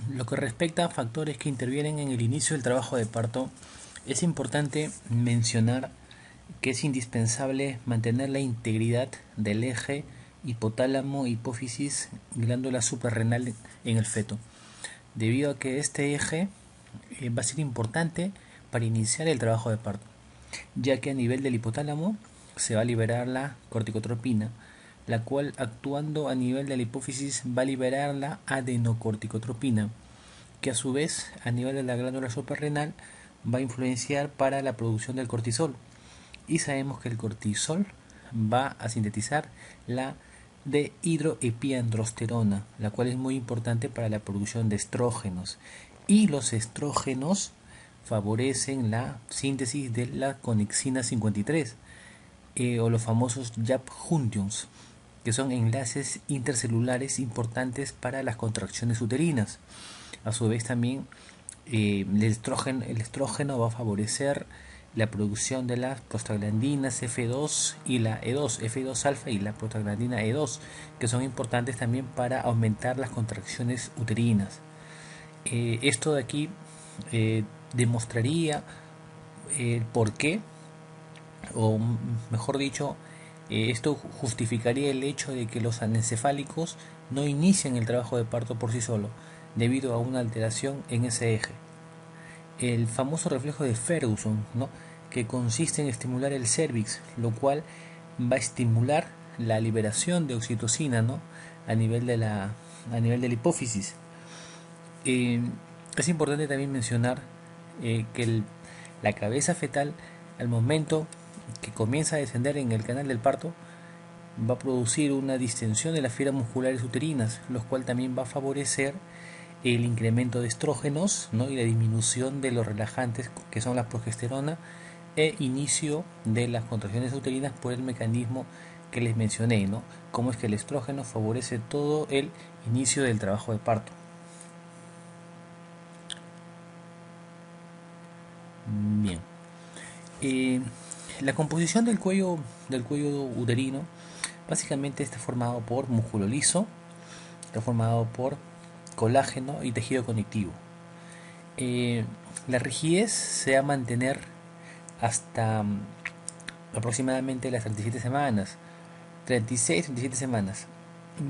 Lo que respecta a factores que intervienen en el inicio del trabajo de parto, es importante mencionar que es indispensable mantener la integridad del eje hipotálamo, hipófisis, glándula suprarrenal en el feto, debido a que este eje va a ser importante para iniciar el trabajo de parto, ya que a nivel del hipotálamo se va a liberar la corticotropina, la cual actuando a nivel de la hipófisis va a liberar la adenocorticotropina, que a su vez a nivel de la glándula suprarrenal va a influenciar para la producción del cortisol. Y sabemos que el cortisol va a sintetizar la dehidroepiandrosterona, la cual es muy importante para la producción de estrógenos. Y los estrógenos favorecen la síntesis de la conexina 53 o los famosos JAP junctions, que son enlaces intercelulares importantes para las contracciones uterinas. A su vez también el estrógeno va a favorecer la producción de las prostaglandinas F2 y la E2, F2 alfa y la prostaglandina E2, que son importantes también para aumentar las contracciones uterinas. Esto de aquí demostraría el por qué, o mejor dicho, esto justificaría el hecho de que los anencefálicos no inician el trabajo de parto por sí solo, debido a una alteración en ese eje. El famoso reflejo de Ferguson, ¿no?, que consiste en estimular el cervix, lo cual va a estimular la liberación de oxitocina, ¿no?, a nivel de la hipófisis. Es importante también mencionar que la cabeza fetal, al momento que comienza a descender en el canal del parto, va a producir una distensión de las fibras musculares uterinas, lo cual también va a favorecer el incremento de estrógenos, ¿no?, y la disminución de los relajantes que son la progesterona e inicio de las contracciones uterinas por el mecanismo que les mencioné, ¿no?, cómo es que el estrógeno favorece todo el inicio del trabajo de parto. Bien. La composición del cuello uterino básicamente está formado por músculo liso, está formado por colágeno y tejido conectivo. La rigidez se va a mantener hasta aproximadamente las 37 semanas, 36-37 semanas.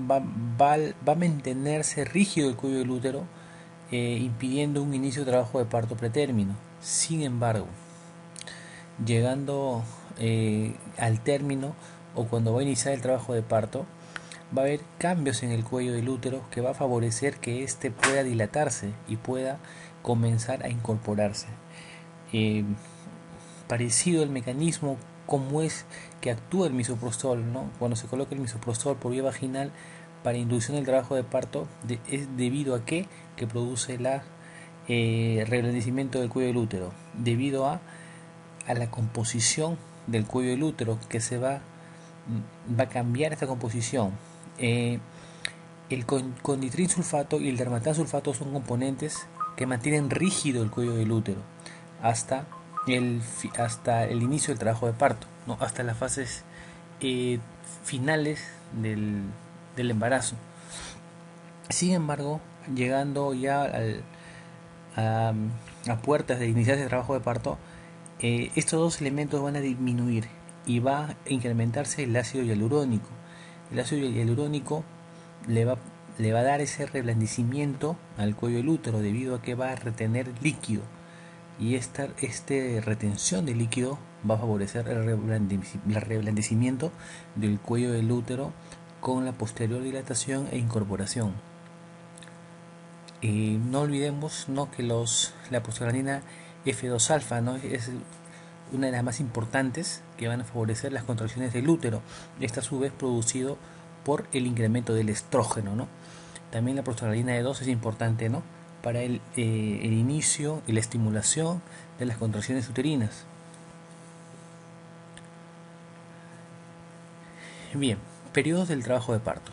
Va a mantenerse rígido el cuello del útero, impidiendo un inicio de trabajo de parto pretérmino. Sin embargo, llegando al término o cuando va a iniciar el trabajo de parto, va a haber cambios en el cuello del útero que va a favorecer que éste pueda dilatarse y pueda comenzar a incorporarse. Parecido el mecanismo como es que actúa el misoprostol, ¿no?, cuando se coloca el misoprostol por vía vaginal para inducción del trabajo de parto, es debido a que produce el reblandecimiento del cuello del útero, debido a la composición del cuello del útero, que va a cambiar esta composición. El conditrin sulfato y el dermatan sulfato son componentes que mantienen rígido el cuello del útero hasta el inicio del trabajo de parto, ¿no?, hasta las fases finales del embarazo. Sin embargo, llegando ya a puertas de iniciarse el trabajo de parto, estos dos elementos van a disminuir y va a incrementarse el ácido hialurónico. El ácido hialurónico le va a dar ese reblandecimiento al cuello del útero, debido a que va a retener líquido, y esta retención de líquido va a favorecer el reblandecimiento del cuello del útero con la posterior dilatación e incorporación. No olvidemos, ¿no?, que la prostaglandina F2 alfa, ¿no?, es una de las más importantes, que van a favorecer las contracciones del útero. Esta a su vez producido por el incremento del estrógeno, ¿no? También la prostaglandina E2 es importante, ¿no?, para el inicio y la estimulación de las contracciones uterinas. Bien, periodos del trabajo de parto.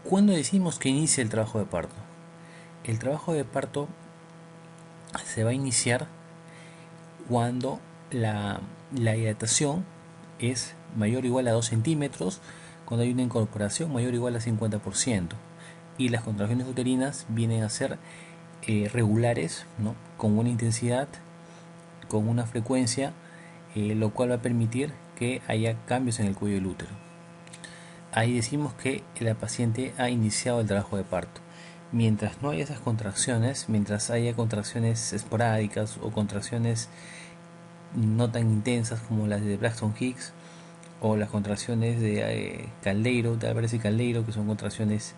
¿Cuándo decimos que inicia el trabajo de parto? El trabajo de parto se va a iniciar cuando la dilatación es mayor o igual a 2 centímetros, cuando hay una incorporación mayor o igual a 50%. y las contracciones uterinas vienen a ser regulares, ¿no? Con una intensidad, con una frecuencia, lo cual va a permitir que haya cambios en el cuello del útero. Ahí decimos que la paciente ha iniciado el trabajo de parto. Mientras no haya esas contracciones, mientras haya contracciones esporádicas o contracciones no tan intensas como las de Braxton Hicks o las contracciones de Caldeiro, de Álvarez y Caldeiro, que son contracciones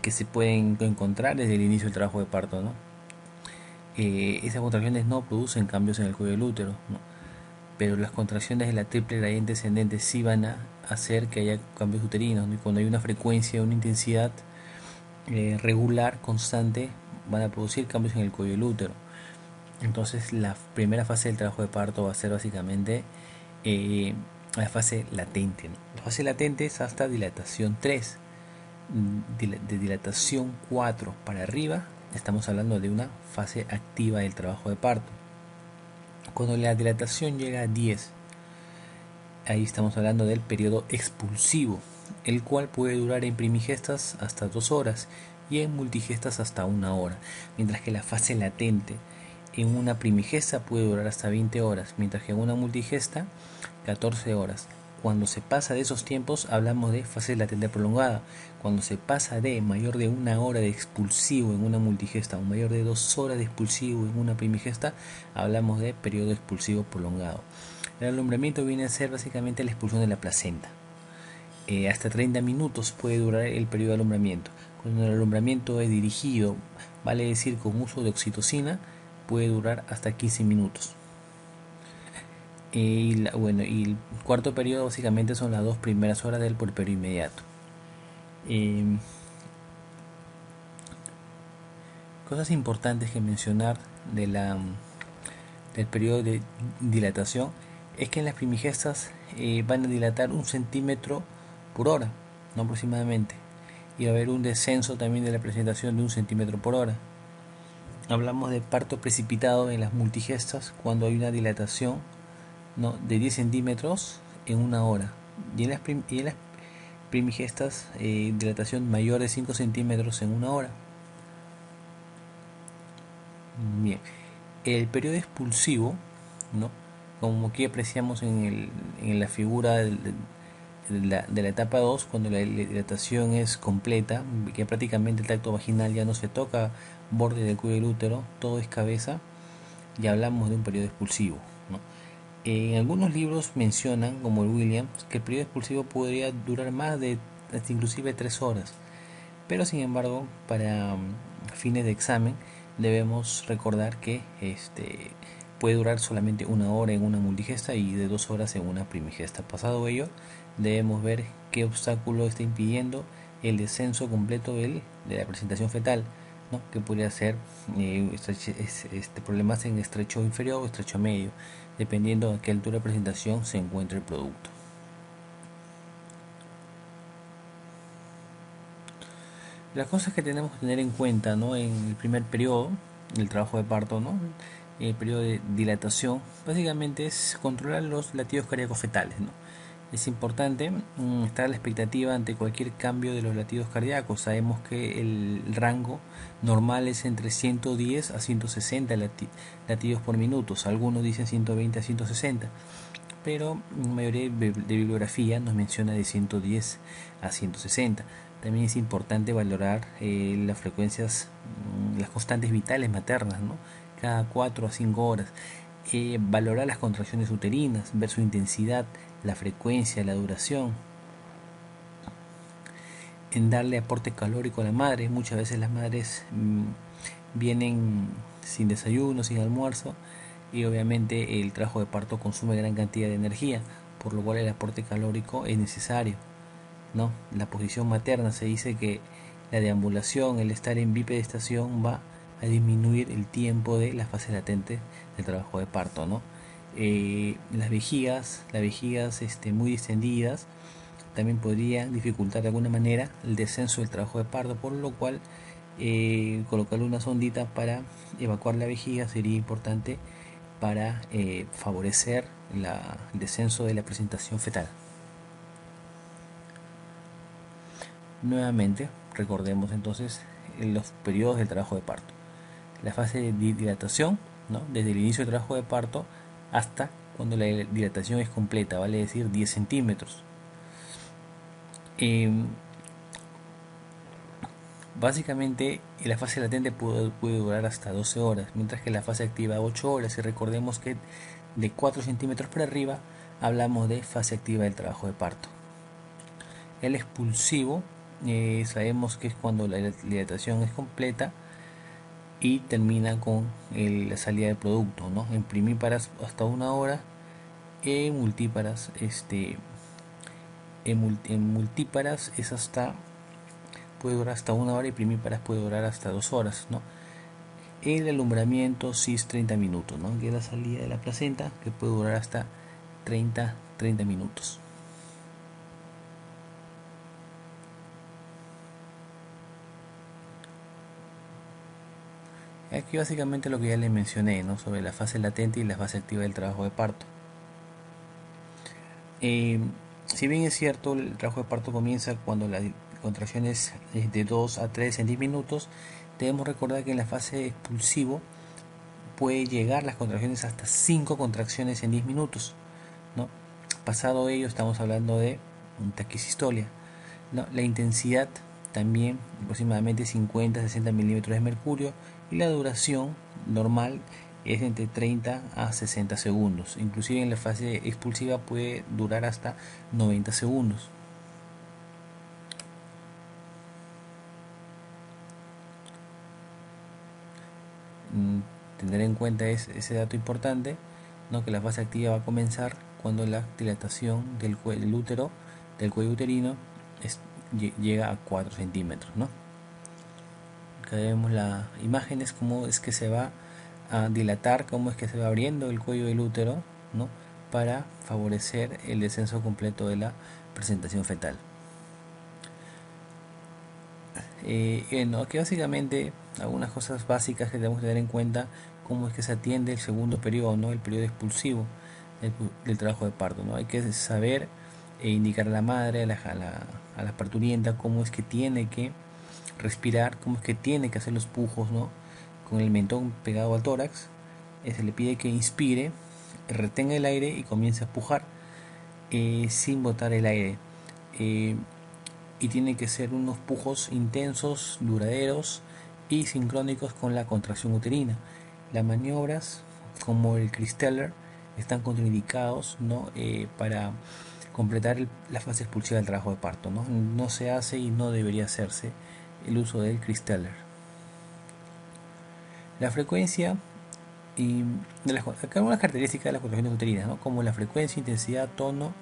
que se pueden encontrar desde el inicio del trabajo de parto, ¿no? Esas contracciones no producen cambios en el cuello del útero, ¿no? Pero las contracciones de la triple gradiente descendente sí van a hacer que haya cambios uterinos, ¿no? Y cuando hay una frecuencia, una intensidad regular, constante, van a producir cambios en el cuello del útero. Entonces la primera fase del trabajo de parto va a ser básicamente la fase latente, ¿no? La fase latente es hasta dilatación 3. De dilatación 4 para arriba estamos hablando de una fase activa del trabajo de parto. Cuando la dilatación llega a 10, ahí estamos hablando del periodo expulsivo, el cual puede durar en primigestas hasta 2 horas y en multigestas hasta 1 hora, mientras que la fase latente en una primigesta puede durar hasta 20 horas, mientras que en una multigesta 14 horas. Cuando se pasa de esos tiempos hablamos de fase latente prolongada. Cuando se pasa de mayor de 1 hora de expulsivo en una multigesta o mayor de 2 horas de expulsivo en una primigesta, hablamos de periodo expulsivo prolongado. El alumbramiento viene a ser básicamente la expulsión de la placenta. Hasta 30 minutos puede durar el periodo de alumbramiento. Cuando el alumbramiento es dirigido, vale decir con uso de oxitocina, puede durar hasta 15 minutos. Y el cuarto periodo básicamente son las 2 primeras horas del puerperio inmediato. Cosas importantes que mencionar del periodo de dilatación es que en las primigestas van a dilatar 1 centímetro por hora, no aproximadamente, y va a haber un descenso también de la presentación de 1 centímetro por hora. Hablamos de parto precipitado en las multigestas cuando hay una dilatación, ¿no?, de 10 centímetros en 1 hora, y en las primigestas dilatación mayor de 5 centímetros en 1 hora. Bien, el periodo expulsivo, ¿no?, como aquí apreciamos en la figura de la etapa 2, cuando la dilatación es completa, que prácticamente el tracto vaginal ya no se toca borde del cuello del útero, todo es cabeza, ya hablamos de un periodo expulsivo, ¿no? En algunos libros mencionan, como el Williams, que el periodo expulsivo podría durar más de hasta inclusive 3 horas, pero sin embargo para fines de examen debemos recordar que puede durar solamente 1 hora en una multigesta y de 2 horas en una primigesta. Pasado ello, debemos ver qué obstáculo está impidiendo el descenso completo de la presentación fetal, ¿no?, que podría ser problemas en estrecho inferior o estrecho medio, dependiendo a qué altura de presentación se encuentre el producto. Las cosas que tenemos que tener en cuenta, ¿no?, en el primer periodo, el trabajo de parto, ¿no?, el periodo de dilatación, básicamente es controlar los latidos cardíacos fetales, ¿no? Es importante estar a la expectativa ante cualquier cambio de los latidos cardíacos. Sabemos que el rango normal es entre 110 a 160 latidos por minuto. Algunos dicen 120 a 160, pero la mayoría de bibliografía nos menciona de 110 a 160. También es importante valorar las frecuencias, las constantes vitales maternas, ¿no?, cada 4 a 5 horas. Valorar las contracciones uterinas, ver su intensidad, la frecuencia, la duración. En darle aporte calórico a la madre. Muchas veces las madres vienen sin desayuno, sin almuerzo, y obviamente el trabajo de parto consume gran cantidad de energía, por lo cual el aporte calórico es necesario, ¿no? La posición materna, se dice que la deambulación, el estar en bipedestación, va a disminuir el tiempo de la fase latente del trabajo de parto, ¿no? Las vejigas muy distendidas también podrían dificultar de alguna manera el descenso del trabajo de parto, por lo cual colocar una sondita para evacuar la vejiga sería importante para favorecer el descenso de la presentación fetal. Nuevamente, recordemos entonces los periodos del trabajo de parto. La fase de dilatación, ¿no? Desde el inicio del trabajo de parto hasta cuando la dilatación es completa, vale decir 10 centímetros. Básicamente la fase latente puede durar hasta 12 horas, mientras que la fase activa 8 horas, y recordemos que de 4 centímetros para arriba hablamos de fase activa del trabajo de parto. El expulsivo, sabemos que es cuando la dilatación es completa y termina con la salida del producto, ¿no? En primíparas hasta 1 hora, en multíparas, en multíparas es puede durar hasta 1 hora, y primíparas puede durar hasta 2 horas, ¿no? El alumbramiento sí es 30 minutos, ¿no? Que es la salida de la placenta, que puede durar hasta 30 minutos. Aquí básicamente lo que ya les mencioné, ¿no? Sobre la fase latente y la fase activa del trabajo de parto. Si bien es cierto, el trabajo de parto comienza cuando la contracción es de 2 a 3 en 10 minutos, debemos recordar que en la fase expulsivo puede llegar las contracciones hasta 5 contracciones en 10 minutos, ¿no? Pasado ello estamos hablando de taquisistolia, ¿no? La intensidad también aproximadamente 50-60 milímetros de mercurio, y la duración normal es entre 30 a 60 segundos. Inclusive en la fase expulsiva puede durar hasta 90 segundos. Tener en cuenta ese dato importante, ¿no? Que la fase activa va a comenzar cuando la dilatación del útero, del cuello uterino, llega a 4 centímetros, ¿no? Acá vemos las imágenes, cómo es que se va a dilatar, cómo es que se va abriendo el cuello del útero, ¿no? Para favorecer el descenso completo de la presentación fetal. Aquí básicamente algunas cosas básicas que debemos tener en cuenta: cómo es que se atiende el segundo periodo, ¿no? El periodo expulsivo del trabajo de parto, ¿no? Hay que saber indicar a la madre, a la parturienta, cómo es que tiene que respirar, cómo es que tiene que hacer los pujos, ¿no? Con el mentón pegado al tórax. Se le pide que inspire, retenga el aire y comience a pujar sin botar el aire. Y tiene que ser unos pujos intensos, duraderos y sincrónicos con la contracción uterina. Las maniobras como el Christeller están contraindicados, ¿no? Para completar la fase expulsiva del trabajo de parto, ¿no? No se hace y no debería hacerse el uso del Christeller. La frecuencia y acá algunas características de las contracciones uterinas, ¿no? Como la frecuencia, intensidad, tono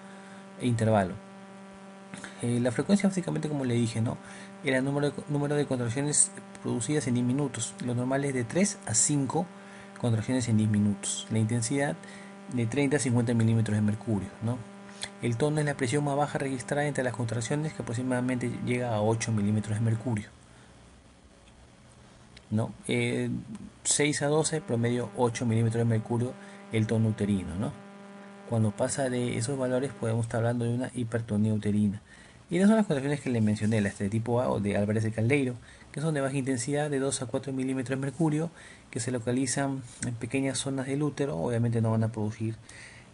e intervalo. La frecuencia, básicamente, como le dije, ¿no? Era el número de contracciones producidas en 10 minutos. Lo normal es de 3 a 5 contracciones en 10 minutos. La intensidad de 30 a 50 milímetros de mercurio, ¿no? El tono es la presión más baja registrada entre las contracciones, que aproximadamente llega a 8 milímetros de mercurio, ¿no? 6 a 12, promedio 8 milímetros de mercurio el tono uterino, ¿no? Cuando pasa de esos valores podemos estar hablando de una hipertonía uterina. Y esas son las contracciones que le mencioné, las de tipo A o de Álvarez de Caldeiro, que son de baja intensidad, de 2 a 4 milímetros de mercurio, que se localizan en pequeñas zonas del útero. Obviamente no van a producir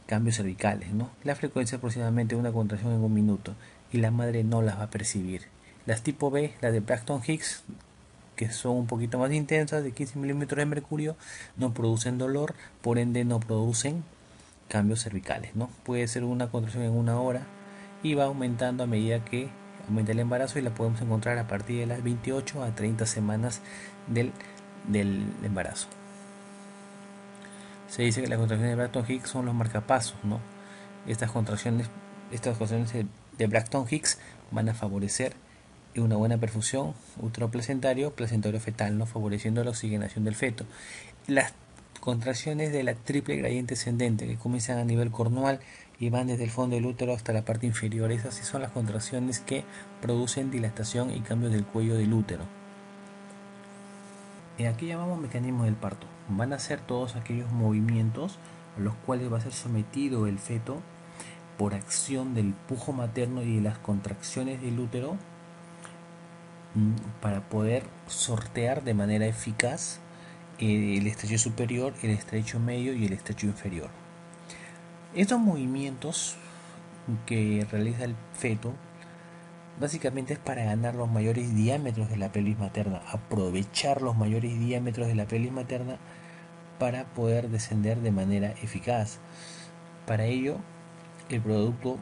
cambios cervicales, ¿no? La frecuencia es aproximadamente una contracción en un minuto, y la madre no las va a percibir. Las tipo B, las de Braxton Hicks, que son un poquito más intensas, de 15 milímetros de mercurio, no producen dolor, por ende no producen cambios cervicales, ¿no? Puede ser una contracción en 1 hora y va aumentando a medida que aumenta el embarazo, y la podemos encontrar a partir de las 28 a 30 semanas del embarazo. Se dice que las contracciones de Braxton Hicks son los marcapasos, ¿no? Estas contracciones de Braxton Hicks van a favorecer una buena perfusión uteroplacentario, placentario fetal, ¿no? Favoreciendo la oxigenación del feto. Las contracciones de la triple gradiente ascendente, que comienzan a nivel cornual y van desde el fondo del útero hasta la parte inferior. Esas sí son las contracciones que producen dilatación y cambios del cuello del útero. Aquí llamamos mecanismo del parto. Van a ser todos aquellos movimientos a los cuales va a ser sometido el feto por acción del pujo materno y de las contracciones del útero, para poder sortear de manera eficaz el estrecho superior, el estrecho medio y el estrecho inferior. Estos movimientos que realiza el feto básicamente es para ganar los mayores diámetros de la pelvis materna, aprovechar los mayores diámetros de la pelvis materna para poder descender de manera eficaz. Para ello, el producto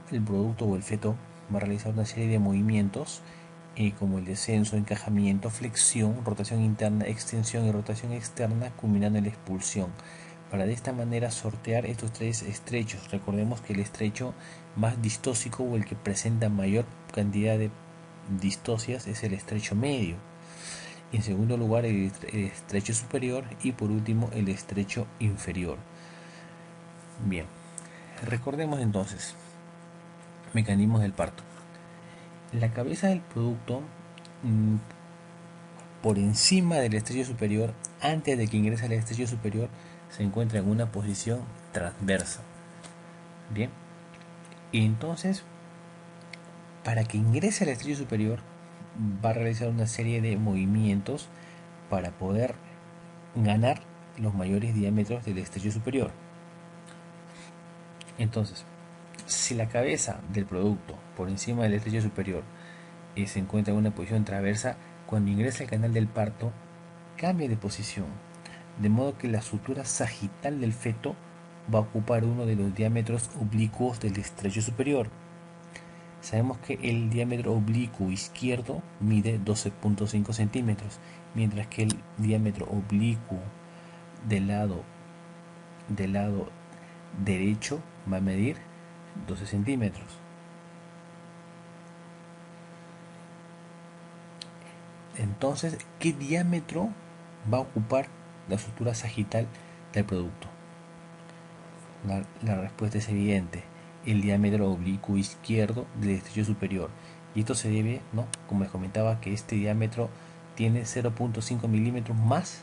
o el feto va a realizar una serie de movimientos como el descenso, encajamiento, flexión, rotación interna, extensión y rotación externa, culminando en la expulsión, para de esta manera sortear estos tres estrechos. Recordemos que el estrecho más distósico o el que presenta mayor cantidad de distosias es el estrecho medio. En segundo lugar, el estrecho superior y por último el estrecho inferior. Bien, recordemos entonces mecanismos del parto. La cabeza del producto por encima del estrecho superior, antes de que ingrese al estrecho superior, se encuentra en una posición transversa. Bien, y entonces para que ingrese al estrecho superior va a realizar una serie de movimientos para poder ganar los mayores diámetros del estrecho superior. Entonces, si la cabeza del producto por encima del estrecho superior se encuentra en una posición transversa, cuando ingresa al canal del parto cambia de posición, de modo que la sutura sagital del feto va a ocupar uno de los diámetros oblicuos del estrecho superior. Sabemos que el diámetro oblicuo izquierdo mide 12.5 centímetros, mientras que el diámetro oblicuo del lado derecho va a medir 12 centímetros. Entonces, ¿qué diámetro va a ocupar la sutura sagital del producto? La respuesta es evidente: el diámetro oblicuo izquierdo del estrecho superior. Y esto se debe, ¿no?, como les comentaba, que este diámetro tiene 0.5 milímetros más,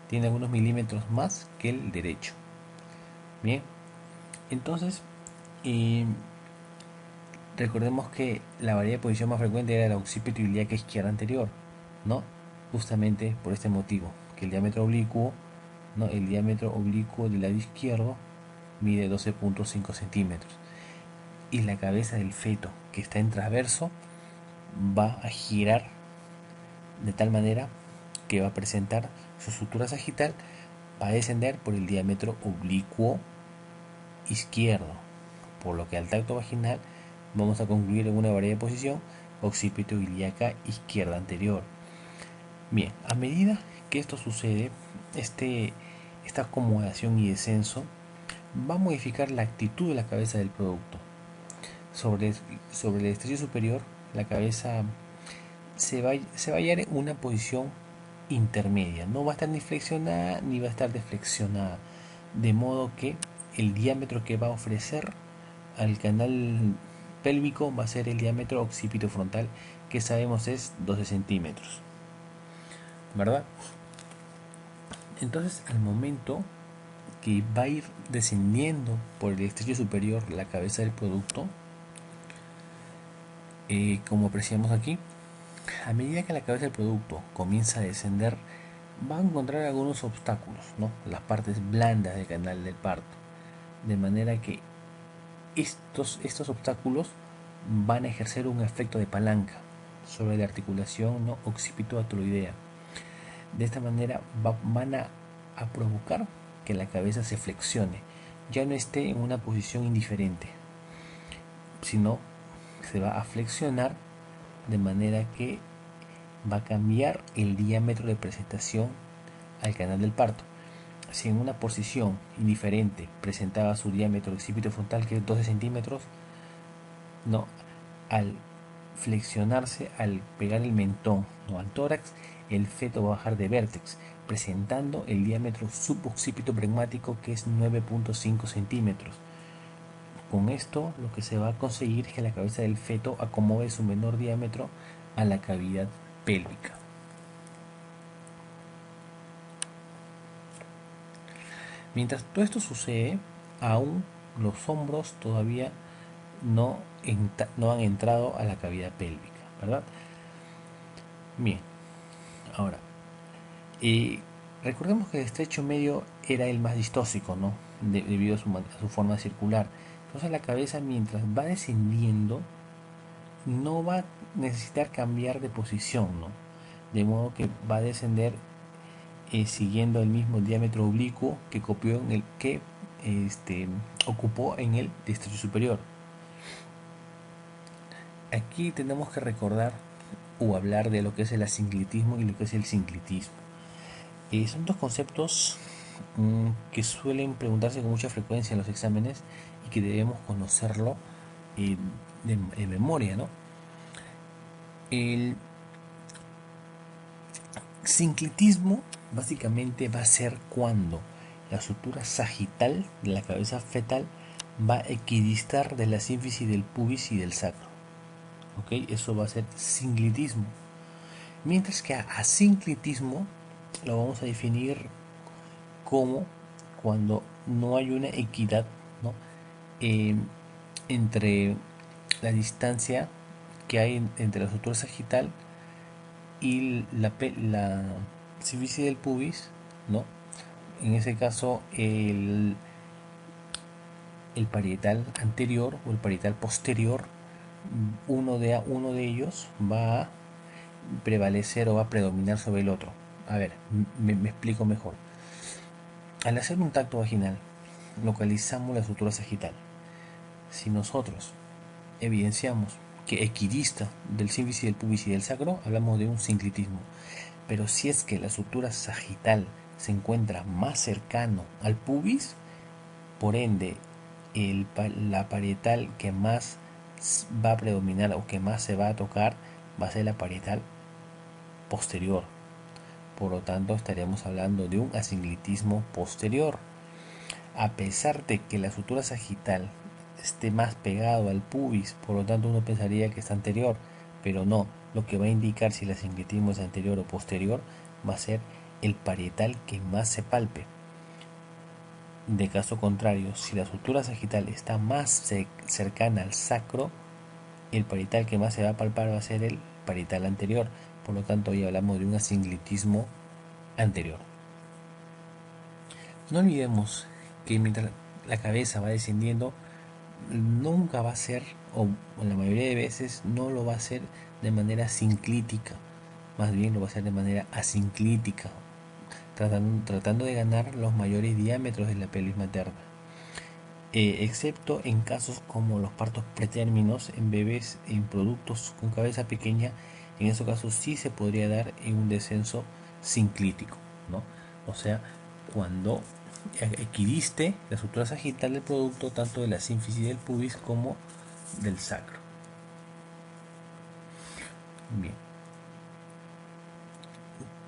tiene algunos milímetros más que el derecho. Bien, entonces recordemos que la variedad de posición más frecuente era la occipito ilíaca izquierda anterior, ¿no? Justamente por este motivo, que el diámetro oblicuo, ¿no?, el diámetro oblicuo del lado izquierdo mide 12.5 centímetros. Y la cabeza del feto, que está en transverso, va a girar de tal manera que va a presentar su sutura sagital, va a descender por el diámetro oblicuo izquierdo, por lo que al tacto vaginal vamos a concluir en una variedad de posición occipito ilíaca izquierda anterior. Bien, a medida que esto sucede, esta acomodación y descenso va a modificar la actitud de la cabeza del producto. Sobre el estrecho superior, la cabeza se va a hallar en una posición intermedia. No va a estar ni flexionada ni va a estar deflexionada. De modo que el diámetro que va a ofrecer al canal pélvico va a ser el diámetro occipito frontal, que sabemos es 12 centímetros. ¿Verdad? Entonces, al momento que va a ir descendiendo por el estrecho superior la cabeza del producto, como apreciamos aquí, a medida que la cabeza del producto comienza a descender, va a encontrar algunos obstáculos, ¿no?, las partes blandas del canal del parto, de manera que estos obstáculos van a ejercer un efecto de palanca sobre la articulación, ¿no?, occipito-ateloidea. De esta manera van a provocar que la cabeza se flexione, ya no esté en una posición indiferente, sino se va a flexionar, de manera que va a cambiar el diámetro de presentación al canal del parto. Si en una posición indiferente presentaba su diámetro occipito frontal, que es 12 centímetros, no, al flexionarse, al pegar el mentón, ¿no?, al tórax, el feto va a bajar de vértex, presentando el diámetro suboccipito pregmático, que es 9.5 centímetros. Con esto lo que se va a conseguir es que la cabeza del feto acomode su menor diámetro a la cavidad pélvica. Mientras todo esto sucede, aún los hombros todavía no han entrado a la cavidad pélvica, ¿verdad? Bien, ahora, eh, recordemos que el estrecho medio era el más distóxico, ¿no? Debido a su forma circular. Entonces la cabeza, mientras va descendiendo, no va a necesitar cambiar de posición, ¿no? De modo que va a descender siguiendo el mismo diámetro oblicuo que copió en el que ocupó en el estrecho superior. Aquí tenemos que recordar o hablar de lo que es el asinclitismo y lo que es el sinclitismo. Son dos conceptos que suelen preguntarse con mucha frecuencia en los exámenes y que debemos conocerlo de memoria, ¿no? El sinclitismo básicamente va a ser cuando la sutura sagital de la cabeza fetal va a equidistar de la sínfisis del pubis y del sacro. ¿Ok? Eso va a ser sinclitismo. Mientras que asinclitismo lo vamos a definir como cuando no hay una equidad, ¿no? Eh, entre la distancia que hay entre la sutura sagital y la sínfisis del pubis, ¿no? En ese caso, el parietal anterior o el parietal posterior, uno de ellos va a prevalecer o va a predominar sobre el otro. A ver, me explico mejor. Al hacer un tacto vaginal, localizamos la sutura sagital. Si nosotros evidenciamos que equidista del sínfisis del pubis y del sacro, hablamos de un sinclitismo. Pero si es que la sutura sagital se encuentra más cercano al pubis, por ende, la parietal que más va a predominar o que más se va a tocar va a ser la parietal posterior. Por lo tanto, estaríamos hablando de un asinclitismo posterior. A pesar de que la sutura sagital esté más pegado al pubis, por lo tanto uno pensaría que es anterior, pero no. Lo que va a indicar si el asinclitismo es anterior o posterior va a ser el parietal que más se palpe. De caso contrario, si la sutura sagital está más cercana al sacro, el parietal que más se va a palpar va a ser el parietal anterior. Por lo tanto, hoy hablamos de un asinclitismo anterior. No olvidemos que mientras la cabeza va descendiendo, nunca va a ser, o en la mayoría de veces no lo va a hacer de manera sinclítica, más bien lo va a hacer de manera asinclítica, tratando de ganar los mayores diámetros de la pelvis materna. Excepto en casos como los partos pretérminos en bebés en productos con cabeza pequeña, en esos casos sí se podría dar en un descenso sinclítico, ¿no? O sea, cuando equidiste la sutura sagital del producto tanto de la sínfisis del pubis como del sacro. Bien.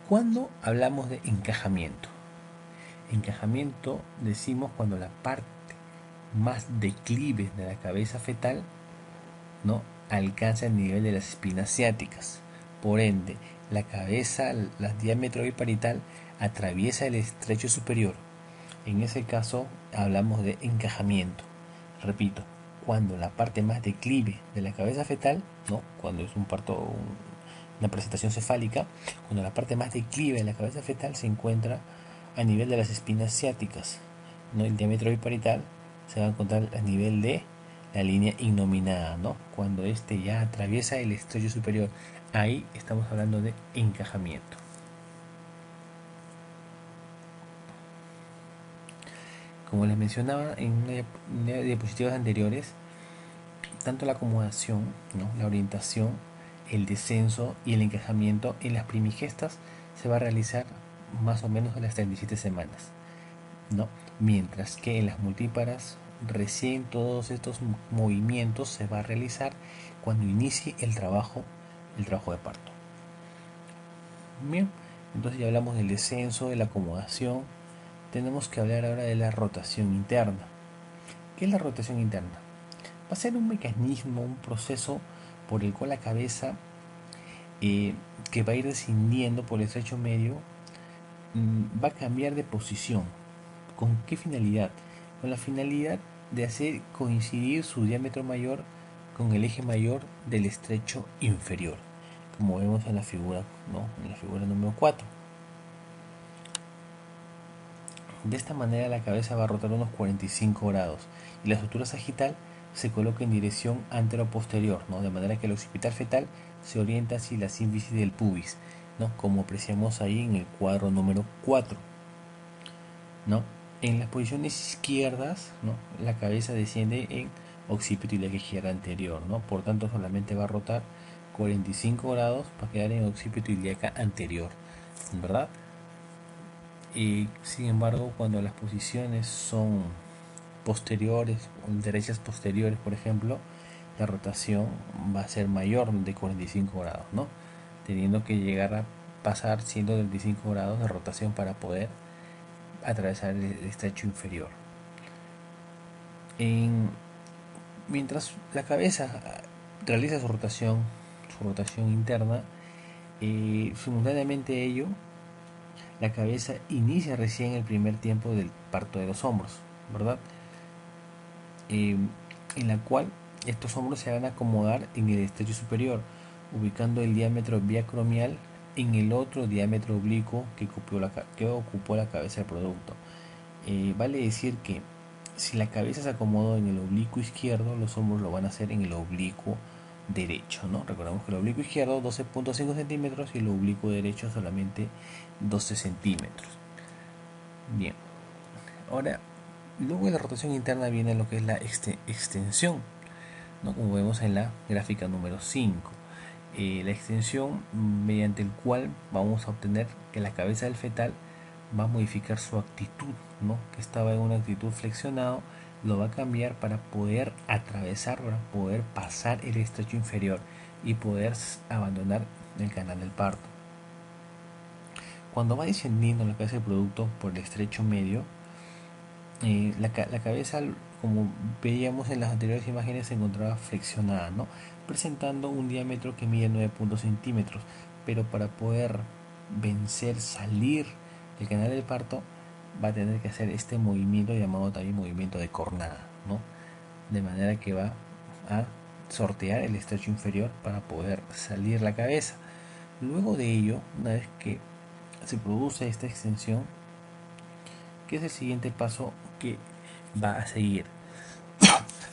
Cuando hablamos de encajamiento, encajamiento decimos cuando la parte más declive de la cabeza fetal, ¿no?, alcanza el nivel de las espinas ciáticas. Por ende, la cabeza, la diámetro biparital, atraviesa el estrecho superior. En ese caso hablamos de encajamiento. Repito, cuando la parte más declive de la cabeza fetal, ¿no?, cuando es un parto, una presentación cefálica, cuando la parte más declive de la cabeza fetal se encuentra a nivel de las espinas ciáticas, ¿no? El diámetro biparital se va a encontrar a nivel de la línea innominada, ¿no?, cuando este ya atraviesa el estrecho superior. Ahí estamos hablando de encajamiento. Como les mencionaba en una de diapositivas anteriores, tanto la acomodación, ¿no?, la orientación, el descenso y el encajamiento en las primigestas se va a realizar más o menos a las 37 semanas, ¿no? Mientras que en las multíparas recién todos estos movimientos se va a realizar cuando inicie el trabajo de parto. Bien, entonces ya hablamos del descenso, de la acomodación. Tenemos que hablar ahora de la rotación interna. ¿Qué es la rotación interna? Va a ser un mecanismo, un proceso por el cual la cabeza, que va a ir descendiendo por el estrecho medio, va a cambiar de posición. ¿Con qué finalidad? Con la finalidad de hacer coincidir su diámetro mayor con el eje mayor del estrecho inferior. como vemos en la figura, ¿no? En la figura número 4. De esta manera la cabeza va a rotar unos 45 grados y la estructura sagital se coloca en dirección antero-posterior, ¿no? De manera que el occipital fetal se orienta hacia la sínfisis del pubis, ¿no? Como apreciamos ahí en el cuadro número 4, ¿no? En las posiciones izquierdas, ¿no? La cabeza desciende en occipito ilíaca izquierda anterior, ¿no? Por tanto solamente va a rotar 45 grados para quedar en occipito ilíaca anterior, ¿verdad? Y sin embargo, cuando las posiciones son posteriores, derechas posteriores, por ejemplo, la rotación va a ser mayor de 45 grados, ¿no? Teniendo que llegar a pasar 135 grados de rotación para poder atravesar el estrecho inferior. Mientras la cabeza realiza su rotación interna, simultáneamente ello, la cabeza inicia recién el primer tiempo del parto de los hombros, ¿verdad? En la cual estos hombros se van a acomodar en el estrecho superior, ubicando el diámetro biacromial en el otro diámetro oblicuo que ocupó la cabeza del producto. Vale decir que si la cabeza se acomodó en el oblicuo izquierdo, los hombros lo van a hacer en el oblicuo derecho, ¿no? Recordemos que el oblicuo izquierdo 12.5 centímetros y el oblicuo derecho solamente 12 centímetros. Bien, ahora luego de la rotación interna viene lo que es la extensión, ¿no? Como vemos en la gráfica número 5. La extensión mediante el cual vamos a obtener que la cabeza del fetal va a modificar su actitud, ¿no? Que estaba en una actitud flexionado, lo va a cambiar para poder atravesar, para poder pasar el estrecho inferior y poder abandonar el canal del parto. Cuando va descendiendo la cabeza del producto por el estrecho medio, la cabeza, como veíamos en las anteriores imágenes, se encontraba flexionada, ¿no? Presentando un diámetro que mide 9 centímetros, pero para poder salir del canal del parto, va a tener que hacer este movimiento llamado también movimiento de cornada, ¿no? De manera que va a sortear el estrecho inferior para poder salir la cabeza. Luego de ello, una vez que se produce esta extensión, ¿qué es el siguiente paso que va a seguir?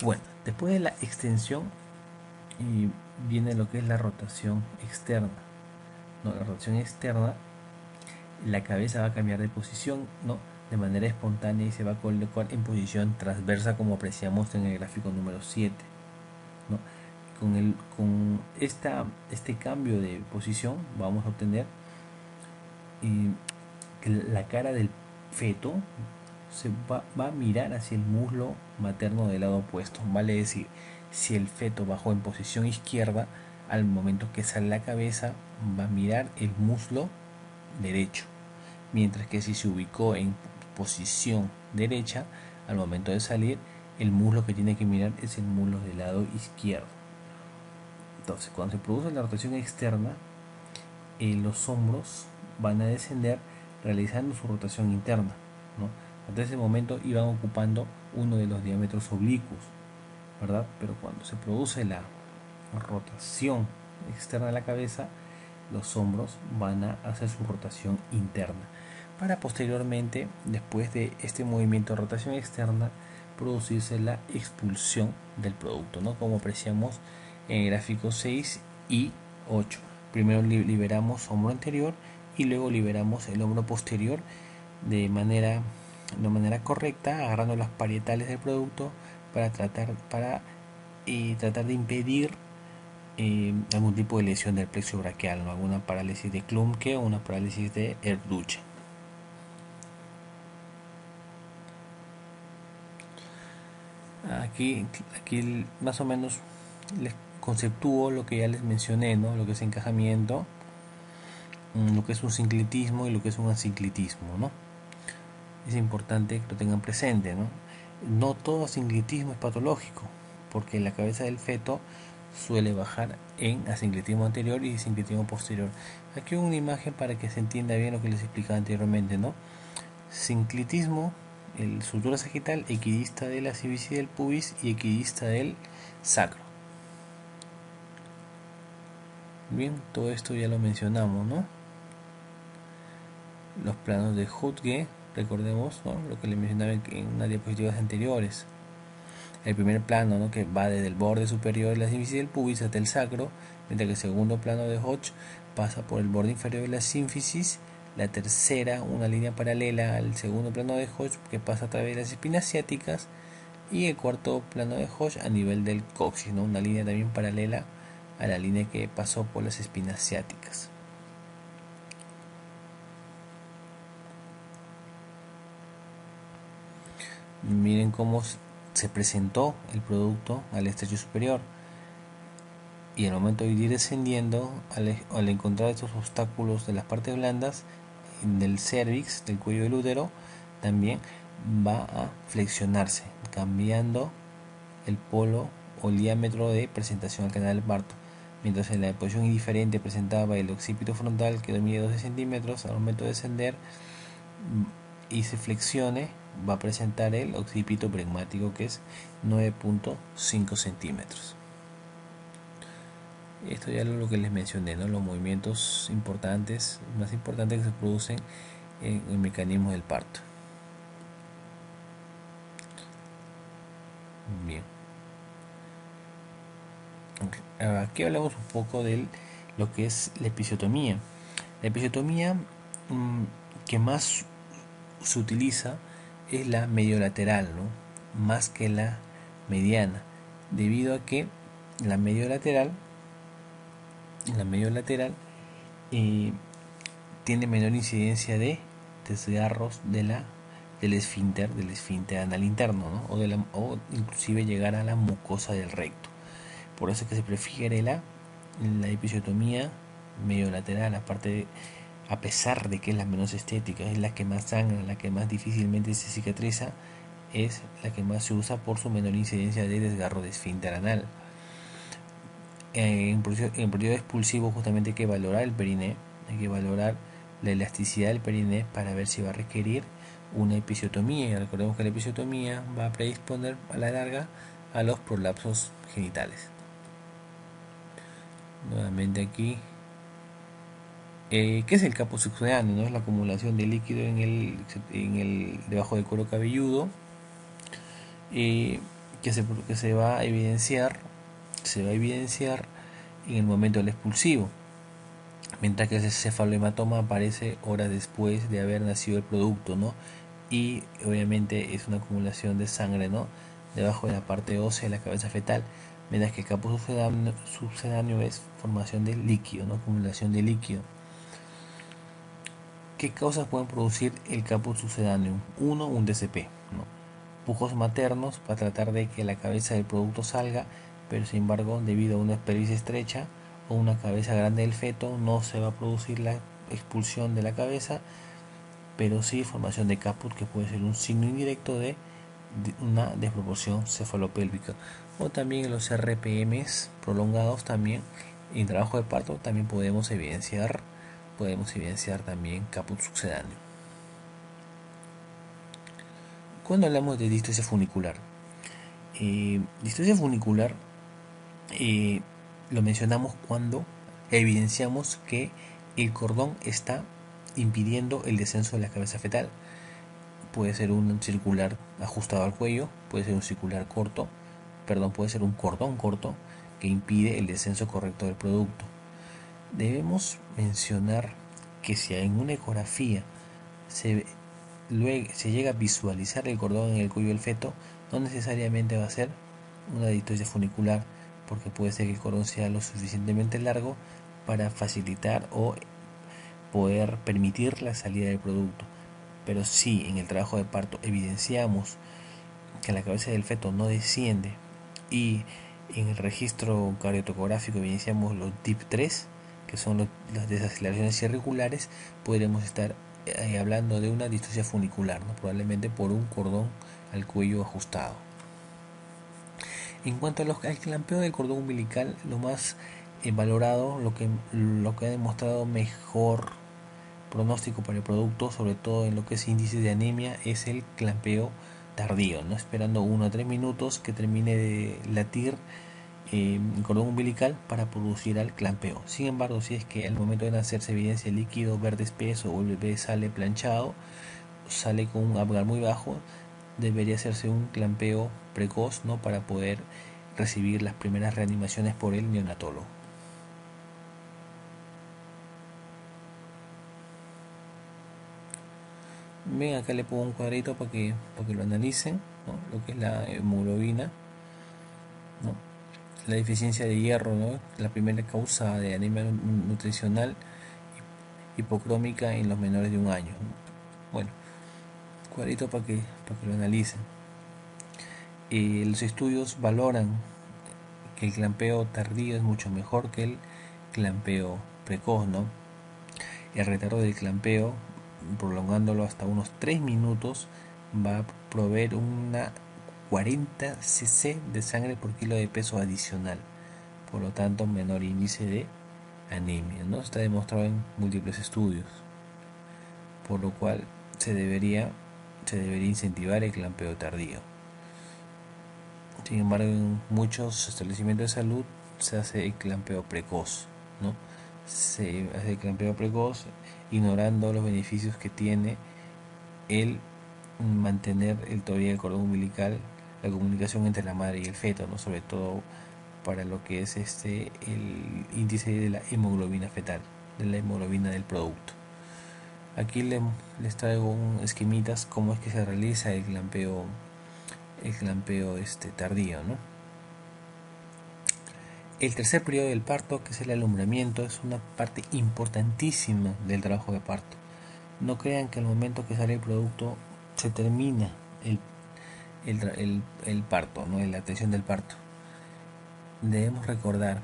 Bueno, después de la extensión viene lo que es la rotación externa, ¿no? La rotación externa, la cabeza va a cambiar de posición, ¿no? De manera espontánea y se va a colocar en posición transversa, como apreciamos en el gráfico número 7, ¿no? Con este cambio de posición vamos a obtener que la cara del feto va a mirar hacia el muslo materno del lado opuesto. Vale decir, si el feto bajó en posición izquierda, al momento que sale la cabeza va a mirar el muslo derecho, mientras que si se ubicó en posición derecha, al momento de salir, el muslo que tiene que mirar es el muslo del lado izquierdo. Entonces, cuando se produce la rotación externa, los hombros van a descender realizando su rotación interna, ¿no? Hasta ese momento iban ocupando uno de los diámetros oblicuos, ¿verdad? Pero cuando se produce la rotación externa de la cabeza, los hombros van a hacer su rotación interna, para posteriormente, después de este movimiento de rotación externa, producirse la expulsión del producto, ¿no? Como apreciamos en el gráfico 6 y 8. Primero liberamos hombro anterior y luego liberamos el hombro posterior de manera correcta, agarrando las parietales del producto para tratar de impedir algún tipo de lesión del plexo braquial, ¿no? Alguna parálisis de Klumpke o una parálisis de Erdős. Aquí más o menos les conceptúo lo que ya les mencioné, ¿no? Lo que es encajamiento, lo que es un sinclitismo y lo que es un asinclitismo, ¿no? Es importante que lo tengan presente, ¿no? No todo asinclitismo es patológico, porque la cabeza del feto suele bajar en asinclitismo anterior y sinclitismo posterior. Aquí una imagen para que se entienda bien lo que les explicaba anteriormente, ¿no? Sinclitismo, el sutura sagital equidista de la cervicis del pubis y equidista del sacro. Bien, todo esto ya lo mencionamos, ¿no? Los planos de Hutge, recordemos, ¿no?, lo que le mencionaba en unas diapositivas anteriores. El primer plano, ¿no?, que va desde el borde superior de la sínfisis del pubis hasta el sacro, mientras que el segundo plano de Hodge pasa por el borde inferior de la sínfisis. La tercera, una línea paralela al segundo plano de Hodge que pasa a través de las espinas ciáticas. Y el cuarto plano de Hodge a nivel del coxis, ¿no?, una línea también paralela a la línea que pasó por las espinas ciáticas. Miren cómo se presentó el producto al estrecho superior, y al momento de ir descendiendo, al encontrar estos obstáculos de las partes blandas del cervix, del cuello del útero, también va a flexionarse, cambiando el polo o el diámetro de presentación al canal del parto. Mientras en la posición indiferente presentaba el occipito frontal que mide 12 centímetros, al momento de descender y se flexione, va a presentar el occipito pregmático, que es 9.5 centímetros. Esto ya es lo que les mencioné, ¿no?, los movimientos importantes, más importantes que se producen en el mecanismo del parto. Bien. Aquí hablamos un poco de lo que es la episiotomía. La episiotomía que más se utiliza es la mediolateral, ¿no?, más que la mediana, debido a que la mediolateral tiene menor incidencia de desgarros del esfínter anal interno, ¿no?, o inclusive llegar a la mucosa del recto. Por eso es que se prefiere la episiotomía mediolateral, a pesar de que es la menos estética, es la que más sangra, la que más difícilmente se cicatriza, es la que más se usa por su menor incidencia de desgarro de esfínter anal. En periodo expulsivo justamente hay que valorar el periné, hay que valorar la elasticidad del periné para ver si va a requerir una episiotomía. Y recordemos que la episiotomía va a predisponer a la larga a los prolapsos genitales. Nuevamente aquí, ¿qué es el caput succedaneo? ¿No? Es la acumulación de líquido debajo del cuero cabelludo, que se va a evidenciar en el momento del expulsivo, mientras que ese cefalohematoma aparece horas después de haber nacido el producto, ¿no? Y obviamente es una acumulación de sangre, ¿no?, debajo de la parte ósea de la cabeza fetal, mientras que el caput sucedáneo es formación de líquido, ¿no?, acumulación de líquido. ¿Qué causas pueden producir el caput sucedáneo? Uno, un DCP, ¿no?, pujos maternos para tratar de que la cabeza del producto salga, pero sin embargo, debido a una pelvis estrecha o una cabeza grande del feto, no se va a producir la expulsión de la cabeza, pero sí formación de caput, que puede ser un signo indirecto de una desproporción cefalopélvica. O también los RPMs prolongados, también en trabajo de parto también podemos evidenciar también caput sucedáneo. Cuando hablamos de distocia funicular, lo mencionamos cuando evidenciamos que el cordón está impidiendo el descenso de la cabeza fetal. Puede ser un circular ajustado al cuello, puede ser un puede ser un cordón corto que impide el descenso correcto del producto. Debemos mencionar que si en una ecografía se llega a visualizar el cordón en el cuello del feto, no necesariamente va a ser una distocia funicular, porque puede ser que el cordón sea lo suficientemente largo para facilitar o poder permitir la salida del producto. Pero si en el trabajo de parto evidenciamos que la cabeza del feto no desciende y en el registro cardiotocográfico evidenciamos los DIP3, que son las desaceleraciones irregulares, podremos estar hablando de una distocia funicular, ¿no?, probablemente por un cordón al cuello ajustado. En cuanto al clampeo del cordón umbilical, lo más valorado, lo que ha demostrado mejor pronóstico para el producto, sobre todo en lo que es índice de anemia, es el clampeo tardío, ¿no?, esperando 1 a 3 minutos que termine de latir el cordón umbilical para producir al clampeo. Sin embargo, si es que al momento de nacer se evidencia el líquido verde espeso o el bebé sale planchado, sale con un Apgar muy bajo, debería hacerse un clampeo precoz, ¿no?, para poder recibir las primeras reanimaciones por el neonatólogo. Ven, acá le pongo un cuadrito para que lo analicen, ¿no?, lo que es la hemoglobina, ¿no?, la deficiencia de hierro, ¿no?, la primera causa de anemia nutricional hipocrómica en los menores de 1 año, ¿no? Bueno, cuadrito para que lo analicen. Los estudios valoran que el clampeo tardío es mucho mejor que el clampeo precoz, ¿no? El retardo del clampeo, prolongándolo hasta unos 3 minutos, va a proveer una 40 cc de sangre por kilo de peso adicional, por lo tanto menor índice de anemia, ¿no? Está demostrado en múltiples estudios, por lo cual se debería incentivar el clampeo tardío. Sin embargo, en muchos establecimientos de salud se hace el clampeo precoz, ¿no? Se hace el clampeo precoz ignorando los beneficios que tiene el mantener todavía el cordón umbilical, la comunicación entre la madre y el feto, ¿no?, sobre todo para lo que es el índice de la hemoglobina fetal, de la hemoglobina del producto. Aquí les traigo un esquemitas cómo es que se realiza el clampeo tardío, ¿no? El tercer periodo del parto, que es el alumbramiento, es una parte importantísima del trabajo de parto. No crean que al momento que sale el producto se termina el parto, ¿no?, la atención del parto. Debemos recordar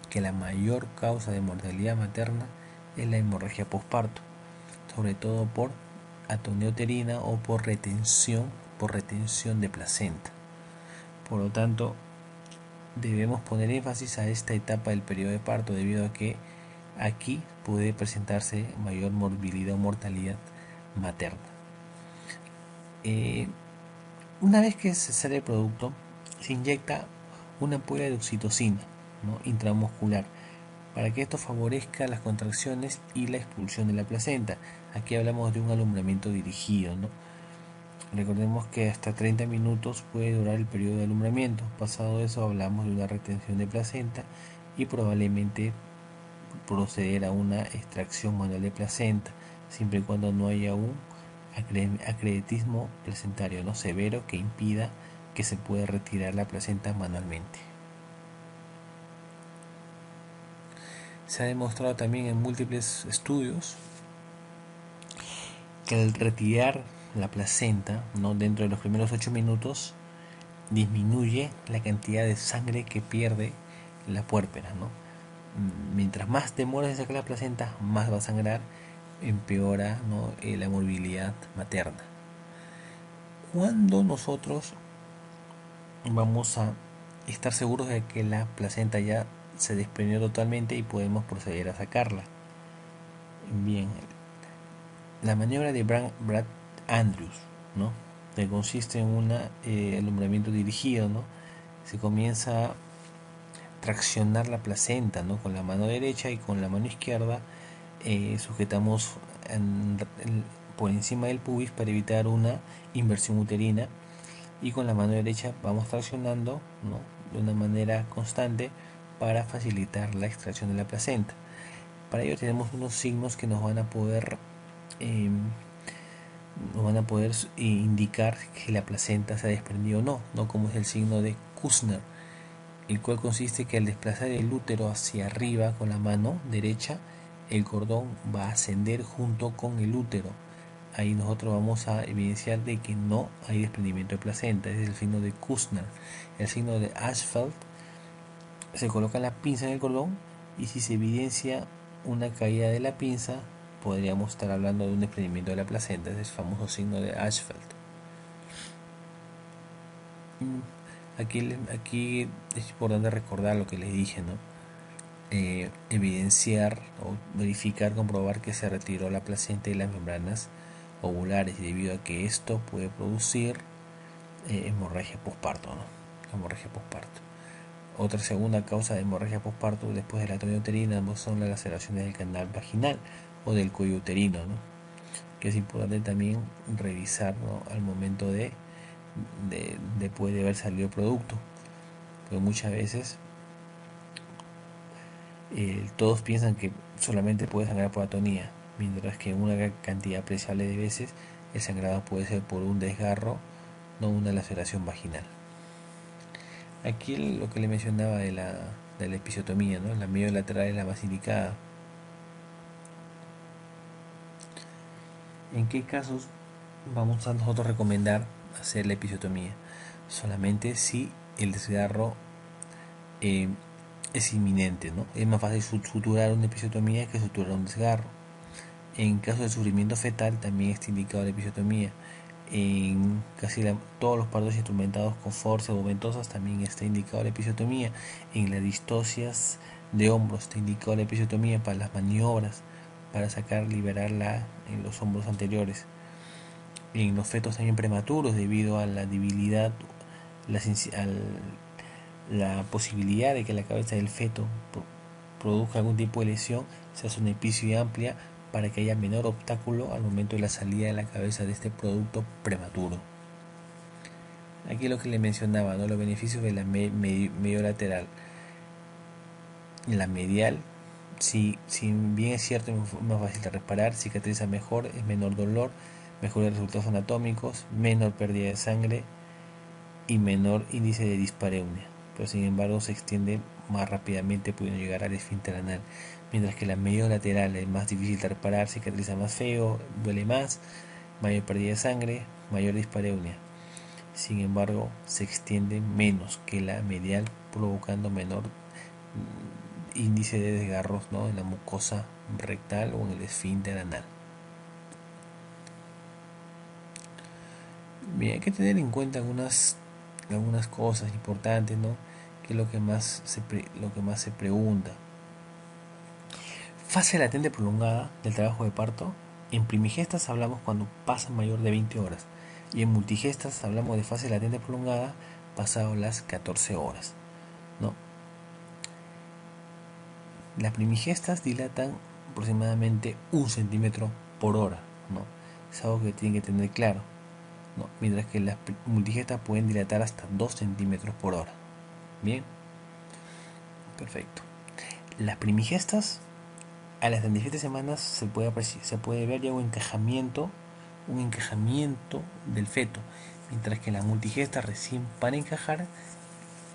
que la mayor causa de mortalidad materna es la hemorragia posparto, sobre todo por atonía uterina o por retención de placenta. Por lo tanto, debemos poner énfasis a esta etapa del periodo de parto, debido a que aquí puede presentarse mayor morbilidad o mortalidad materna. Una vez que se sale el producto, se inyecta una ampolla de oxitocina, ¿no?, intramuscular, para que esto favorezca las contracciones y la expulsión de la placenta. Aquí hablamos de un alumbramiento dirigido, ¿no? Recordemos que hasta 30 minutos puede durar el periodo de alumbramiento. Pasado eso hablamos de una retención de placenta y probablemente proceder a una extracción manual de placenta, siempre y cuando no haya un acredentismo placentario, ¿no?, severo, que impida que se pueda retirar la placenta manualmente. Se ha demostrado también en múltiples estudios que al retirar la placenta, ¿no?, dentro de los primeros 8 minutos, disminuye la cantidad de sangre que pierde la puérpera, ¿no? Mientras más demora en sacar la placenta, más va a sangrar, empeora, ¿no?, la morbilidad materna. ¿Cuándo nosotros vamos a estar seguros de que la placenta ya se desprendió totalmente y podemos proceder a sacarla? Bien, la maniobra de Brad Andrews, ¿no?, que consiste en un alumbramiento dirigido, ¿no? Se comienza a traccionar la placenta, ¿no?, con la mano derecha, y con la mano izquierda sujetamos por encima del pubis para evitar una inversión uterina, y con la mano derecha vamos traccionando, ¿no?, de una manera constante para facilitar la extracción de la placenta. Para ello tenemos unos signos que nos van a poder indicar que la placenta se ha desprendido o no, ¿no?, como es el signo de Kussner, el cual consiste que al desplazar el útero hacia arriba con la mano derecha, el cordón va a ascender junto con el útero. Ahí nosotros vamos a evidenciar de que no hay desprendimiento de placenta. Ese es el signo de Kussner. El signo de Ashfeld, se coloca la pinza en el cordón, y si se evidencia una caída de la pinza, podríamos estar hablando de un desprendimiento de la placenta. Ese es el famoso signo de Ashfeld. Aquí es importante recordar lo que les dije, ¿no? Evidenciar o verificar, comprobar que se retiró la placenta y las membranas ovulares, debido a que esto puede producir hemorragia posparto, ¿no? Hemorragia posparto. Otra segunda causa de hemorragia postparto después de la anatomía uterina son las laceraciones del canal vaginal o del cuello uterino, ¿no? Que es importante también revisar, ¿no? Al momento después de haber salido el producto, porque muchas veces todos piensan que solamente puede sangrar por atonía, mientras que una cantidad apreciable de veces el sangrado puede ser por un desgarro, no una laceración vaginal. Aquí lo que le mencionaba de la episiotomía, ¿no? La medio lateral es la más indicada. ¿En qué casos vamos a nosotros recomendar hacer la episiotomía? Solamente si el desgarro es inminente, ¿no? Es más fácil suturar una episiotomía que suturar un desgarro. En caso de sufrimiento fetal también está indicado la episiotomía. En casi todos los partos instrumentados con forceps o ventosas también está indicado la episiotomía. En las distocias de hombros está indicado la episiotomía para las maniobras, para liberarla en los hombros anteriores. En los fetos también prematuros, debido a la debilidad, la posibilidad de que la cabeza del feto produzca algún tipo de lesión, se hace una episiotomía amplia para que haya menor obstáculo al momento de la salida de la cabeza de este producto prematuro. Aquí lo que le mencionaba, ¿no? Los beneficios de la medio lateral. La medial, si bien es cierto, es más fácil de reparar, cicatriza mejor, es menor dolor, mejores resultados anatómicos, menor pérdida de sangre y menor índice de dispareunia, pero sin embargo se extiende más rápidamente, pudiendo llegar al esfínter anal, mientras que la medio lateral es más difícil de reparar, cicatriza más feo, duele más, mayor pérdida de sangre, mayor dispareunia. Sin embargo, se extiende menos que la medial, provocando menor índice de desgarros, ¿no? En la mucosa rectal o en el esfínter anal. Bien, hay que tener en cuenta algunas cosas importantes, ¿no? Que es lo que más se pregunta. Fase latente prolongada del trabajo de parto. En primigestas hablamos cuando pasa mayor de 20 horas y en multigestas hablamos de fase latente prolongada pasado las 14 horas, ¿no? Las primigestas dilatan aproximadamente 1 centímetro por hora, ¿no? Es algo que tienen que tener claro, ¿no? Mientras que las multigestas pueden dilatar hasta 2 centímetros por hora. Bien, perfecto. Las primigestas a las 37 semanas se puede ver ya un encajamiento del feto, mientras que la multigesta recién para encajar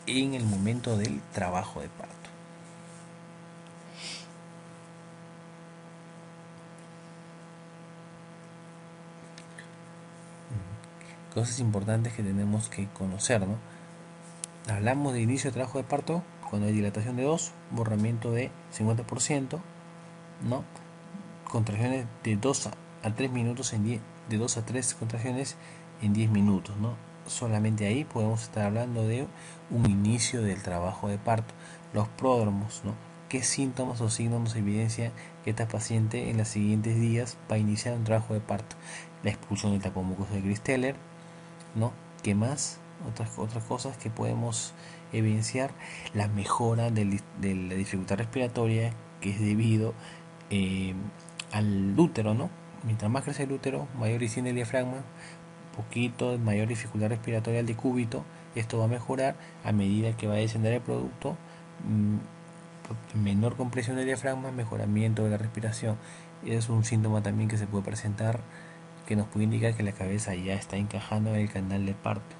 en el momento del trabajo de parto. Cosas importantes que tenemos que conocer, ¿no? Hablamos de inicio de trabajo de parto cuando hay dilatación de 2, borramiento de 50%, ¿no? Contracciones de 2 a 3 minutos de 2 a 3 contracciones en 10 minutos, ¿no? Solamente ahí podemos estar hablando de un inicio del trabajo de parto. Los pródromos, ¿no? ¿Qué síntomas o signos nos evidencian que esta paciente en los siguientes días va a iniciar un trabajo de parto? La expulsión del tapón mucoso de Christeller, ¿no? ¿Qué más? Otras cosas que podemos evidenciar: la mejora de la dificultad respiratoria, que es debido al útero, ¿no? Mientras más crece el útero, mayor higiene del diafragma, poquito mayor dificultad respiratoria al decúbito. Esto va a mejorar a medida que va a descender el producto, menor compresión del diafragma, mejoramiento de la respiración. Es un síntoma también que se puede presentar, que nos puede indicar que la cabeza ya está encajando en el canal de parto.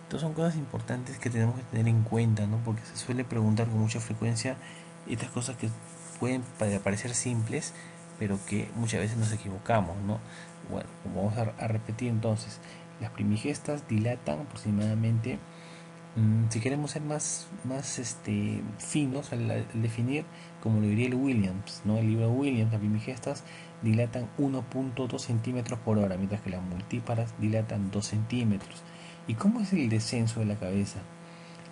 Entonces son cosas importantes que tenemos que tener en cuenta, ¿no? Porque se suele preguntar con mucha frecuencia estas cosas que pueden parecer simples, pero que muchas veces nos equivocamos, ¿no? Bueno, vamos a repetir entonces. Las primigestas dilatan aproximadamente, si queremos ser más finos al definir, como lo diría el Williams, ¿no? El libro Williams, las primigestas dilatan 1.2 centímetros por hora, mientras que las multíparas dilatan 2 centímetros. ¿Y cómo es el descenso de la cabeza?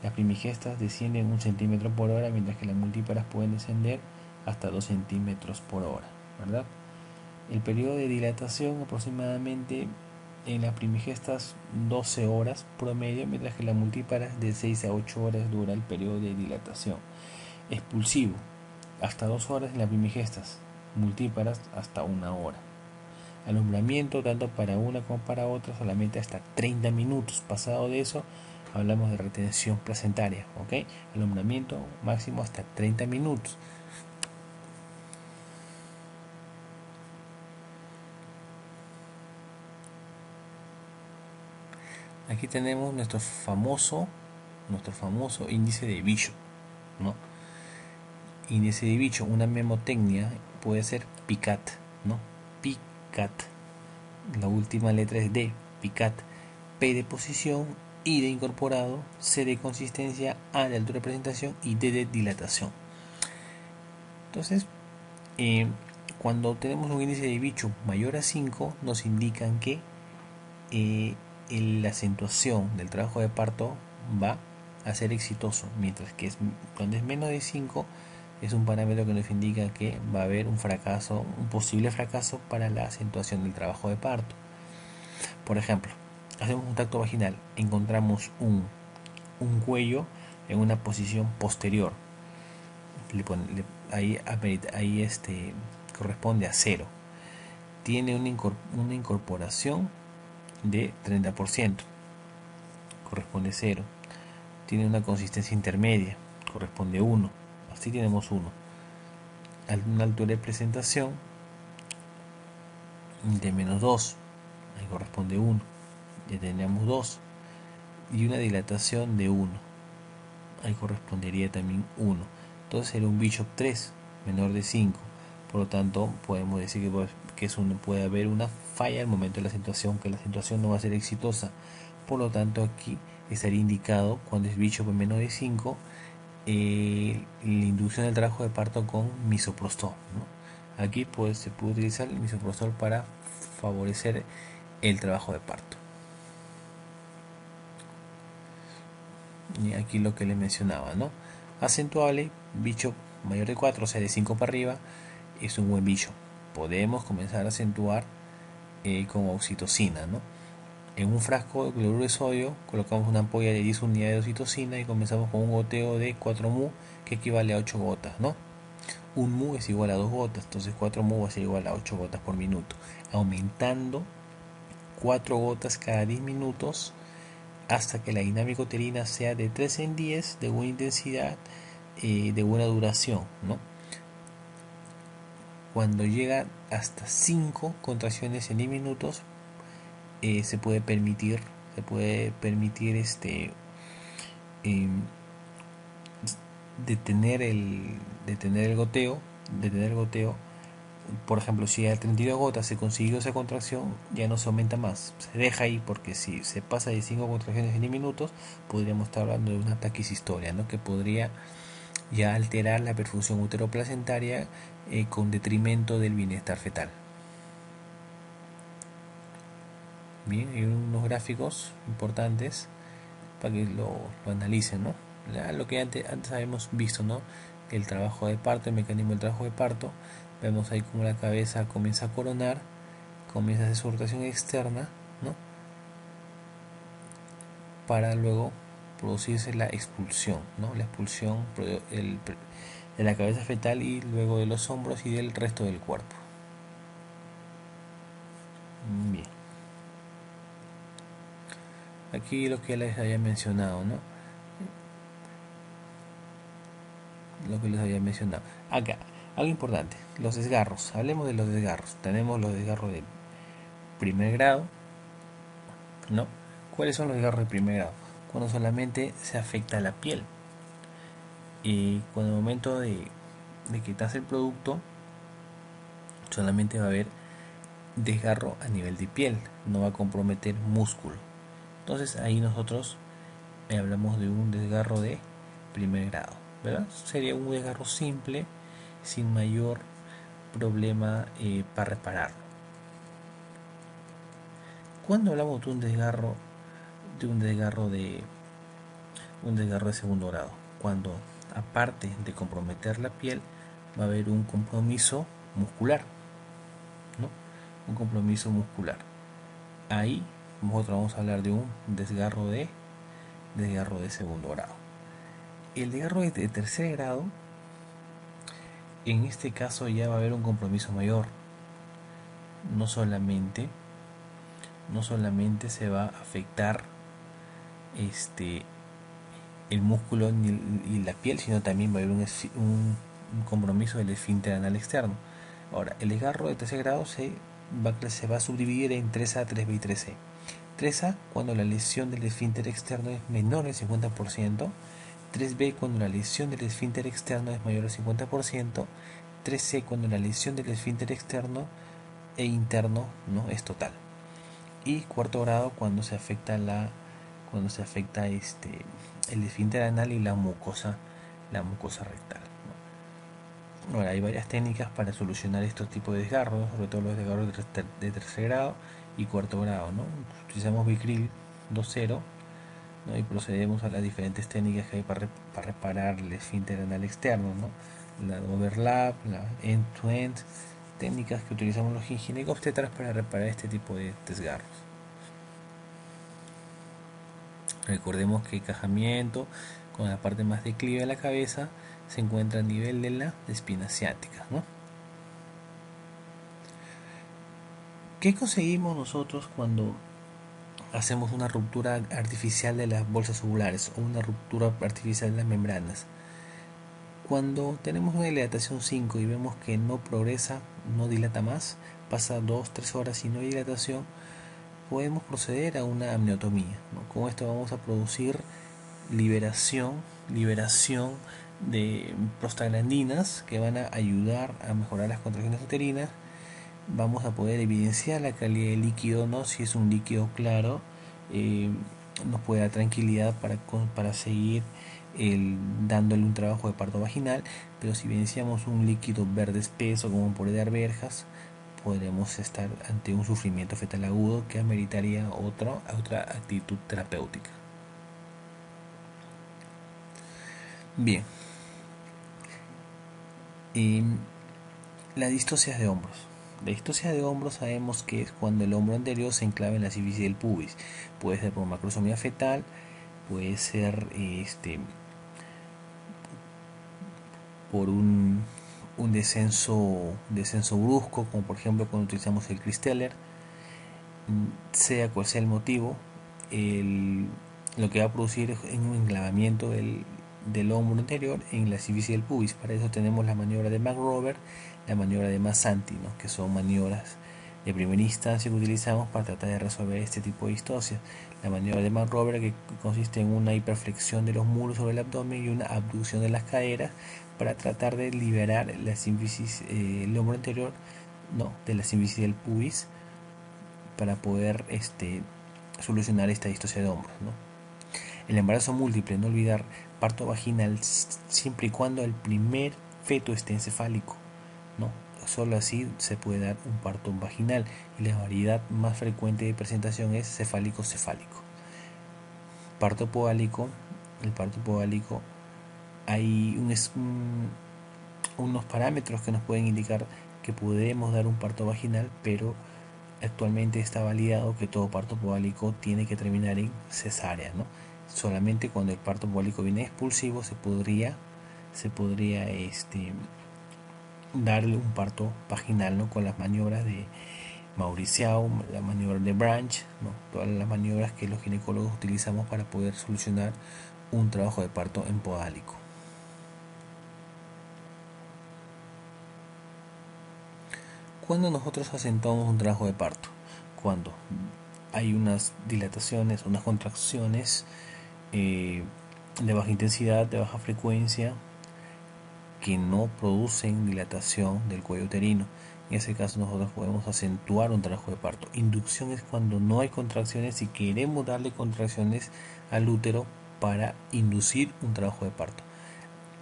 Las primigestas descienden 1 centímetro por hora, mientras que las multíparas pueden descender hasta 2 centímetros por hora, ¿verdad? El periodo de dilatación aproximadamente en la primigestas 12 horas promedio, mientras que la multíparas de 6 a 8 horas dura el periodo de dilatación. Expulsivo, hasta 2 horas en la primigestas, multíparas hasta 1 hora. Alumbramiento tanto para una como para otra solamente hasta 30 minutos. Pasado de eso hablamos de retención placentaria, ¿ok? Alumbramiento máximo hasta 30 minutos. Aquí tenemos nuestro famoso índice de Bishop, ¿no? Índice de Bishop, una memotecnia puede ser PICAT, ¿no? PICAT. La última letra es D, PICAT. P de posición, I de incorporado, C de consistencia, A de altura de presentación y D de dilatación. Entonces, cuando tenemos un índice de Bishop mayor a 5, nos indican que la acentuación del trabajo de parto va a ser exitoso, mientras que cuando es menos de 5 es un parámetro que nos indica que va a haber un fracaso, un posible fracaso para la acentuación del trabajo de parto. Por ejemplo, hacemos un tacto vaginal, encontramos un cuello en una posición posterior, ahí corresponde a 0, tiene una incorporación de 30%, corresponde 0, tiene una consistencia intermedia, corresponde 1, así tenemos 1, una altura de presentación de menos 2, ahí corresponde 1, ya tenemos 2, y una dilatación de 1, ahí correspondería también 1, entonces sería un Bishop 3, menor de 5, por lo tanto podemos decir que puede haber una falla al momento de la acentuación, que la acentuación no va a ser exitosa. Por lo tanto, aquí estaría indicado, cuando es Bishop menor de 5, la inducción del trabajo de parto con misoprostol, ¿no? Aquí pues se puede utilizar el misoprostol para favorecer el trabajo de parto. Y aquí lo que les mencionaba, ¿no? Acentuable, Bishop mayor de 4, o sea de 5 para arriba, es un buen Bishop. Podemos comenzar a acentuar con oxitocina, ¿no? En un frasco de cloruro de sodio colocamos una ampolla de 10 unidades de oxitocina y comenzamos con un goteo de 4 mu, que equivale a 8 gotas, ¿no? Un mu es igual a 2 gotas, entonces 4 mu va a ser igual a 8 gotas por minuto, aumentando 4 gotas cada 10 minutos hasta que la dinámica uterina sea de 3 en 10, de buena intensidad, de buena duración, ¿no? Cuando llega hasta 5 contracciones en 10 minutos, se puede permitir detener el goteo. Por ejemplo, si a 32 gotas se consiguió esa contracción, ya no se aumenta más, se deja ahí, porque si se pasa de 5 contracciones en 10 minutos, podríamos estar hablando de una taquicistolia, ¿no? Que podría ya alterar la perfusión uteroplacentaria con detrimento del bienestar fetal. Bien, hay unos gráficos importantes para que lo analicen, ¿no? Lo que antes habíamos visto, ¿no? El trabajo de parto, el mecanismo del trabajo de parto. Vemos ahí como la cabeza comienza a coronar, comienza a hacer su rotación externa, ¿no? Para luego producirse la expulsión, ¿no? La expulsión de la cabeza fetal y luego de los hombros y del resto del cuerpo. Bien. Aquí lo que les había mencionado, ¿no? Lo que les había mencionado. Acá, algo importante, los desgarros. Hablemos de los desgarros. Tenemos los desgarros de primer grado, ¿no? ¿Cuáles son los desgarros de primer grado? Cuando solamente se afecta la piel. Y cuando el momento de quitarse el producto, solamente va a haber desgarro a nivel de piel, no va a comprometer músculo. Entonces ahí nosotros hablamos de un desgarro de primer grado, ¿verdad? Sería un desgarro simple, sin mayor problema para repararlo. Cuando hablamos de un desgarro de segundo grado, cuando aparte de comprometer la piel, va a haber un compromiso muscular, ¿no? Un compromiso muscular. ahí nosotros vamos a hablar de un desgarro de segundo grado. El desgarro de tercer grado, en este caso ya va a haber un compromiso mayor. No solamente se va a afectar el músculo y la piel, sino también va a haber un compromiso del esfínter anal externo. Ahora, el desgarro de tercer grado se va a subdividir en 3A, 3B y 3C. 3A cuando la lesión del esfínter externo es menor al 50%, 3B cuando la lesión del esfínter externo es mayor al 50%, 3C cuando la lesión del esfínter externo e interno no es total, y cuarto grado cuando se afecta el esfínter anal y la mucosa rectal, ¿no? Ahora, hay varias técnicas para solucionar estos tipos de desgarros, sobre todo los desgarros de tercer grado y cuarto grado, ¿no? Utilizamos Vicryl 2.0, ¿no? Y procedemos a las diferentes técnicas que hay para reparar el esfínter anal externo, ¿no? La overlap, la end-to-end, técnicas que utilizamos los ginecobstetras para reparar este tipo de desgarros. Recordemos que el encajamiento con la parte más declive de la cabeza se encuentra a nivel de la espina ciática, ¿no? ¿Qué conseguimos nosotros cuando hacemos una ruptura artificial de las bolsas ovulares o una ruptura artificial de las membranas? Cuando tenemos una dilatación 5 y vemos que no progresa, no dilata más, pasa 2-3 horas y no hay dilatación, podemos proceder a una amniotomía, ¿no? Con esto vamos a producir liberación de prostaglandinas que van a ayudar a mejorar las contracciones uterinas. Vamos a poder evidenciar la calidad del líquido, ¿no? Si es un líquido claro, nos puede dar tranquilidad para seguir dándole un trabajo de parto vaginal, pero si evidenciamos un líquido verde espeso como por de arvejas, podremos estar ante un sufrimiento fetal agudo que ameritaría otra actitud terapéutica. Bien, la distosia de hombros. La distosia de hombros sabemos que es cuando el hombro anterior se enclava en la cervicis del pubis. Puede ser por macrosomía fetal, puede ser por un descenso brusco, como por ejemplo cuando utilizamos el Christeller. Sea cual sea el motivo, lo que va a producir es un enclavamiento del hombro anterior en la cervicis del pubis. Para eso tenemos la maniobra de McRoberts, la maniobra de Massanti, ¿no? Que son maniobras de primera instancia que utilizamos para tratar de resolver este tipo de distosia. La maniobra de McRoberts, que consiste en una hiperflexión de los muslos sobre el abdomen y una abducción de las caderas para tratar de liberar la cervicis, el hombro anterior, ¿no? De la cervicis del pubis, para poder solucionar esta distosia de hombros, ¿no? El embarazo múltiple, no olvidar, parto vaginal siempre y cuando el primer feto esté encefálico, ¿no? Solo así se puede dar un parto vaginal, y la variedad más frecuente de presentación es cefálico-cefálico. Parto podálico. El parto podálico, hay unos parámetros que nos pueden indicar que podemos dar un parto vaginal, pero actualmente está validado que todo parto podálico tiene que terminar en cesárea, ¿no? Solamente cuando el parto podálico viene expulsivo se podría darle un parto vaginal, ¿no? Con las maniobras de Mauriciau, la maniobra de Branch, ¿no? Todas las maniobras que los ginecólogos utilizamos para poder solucionar un trabajo de parto en podálico. Cuando nosotros acentuamos un trabajo de parto, cuando hay unas dilataciones, unas contracciones de baja intensidad, de baja frecuencia, que no producen dilatación del cuello uterino. En ese caso nosotros podemos acentuar un trabajo de parto. Inducción es cuando no hay contracciones y queremos darle contracciones al útero para inducir un trabajo de parto.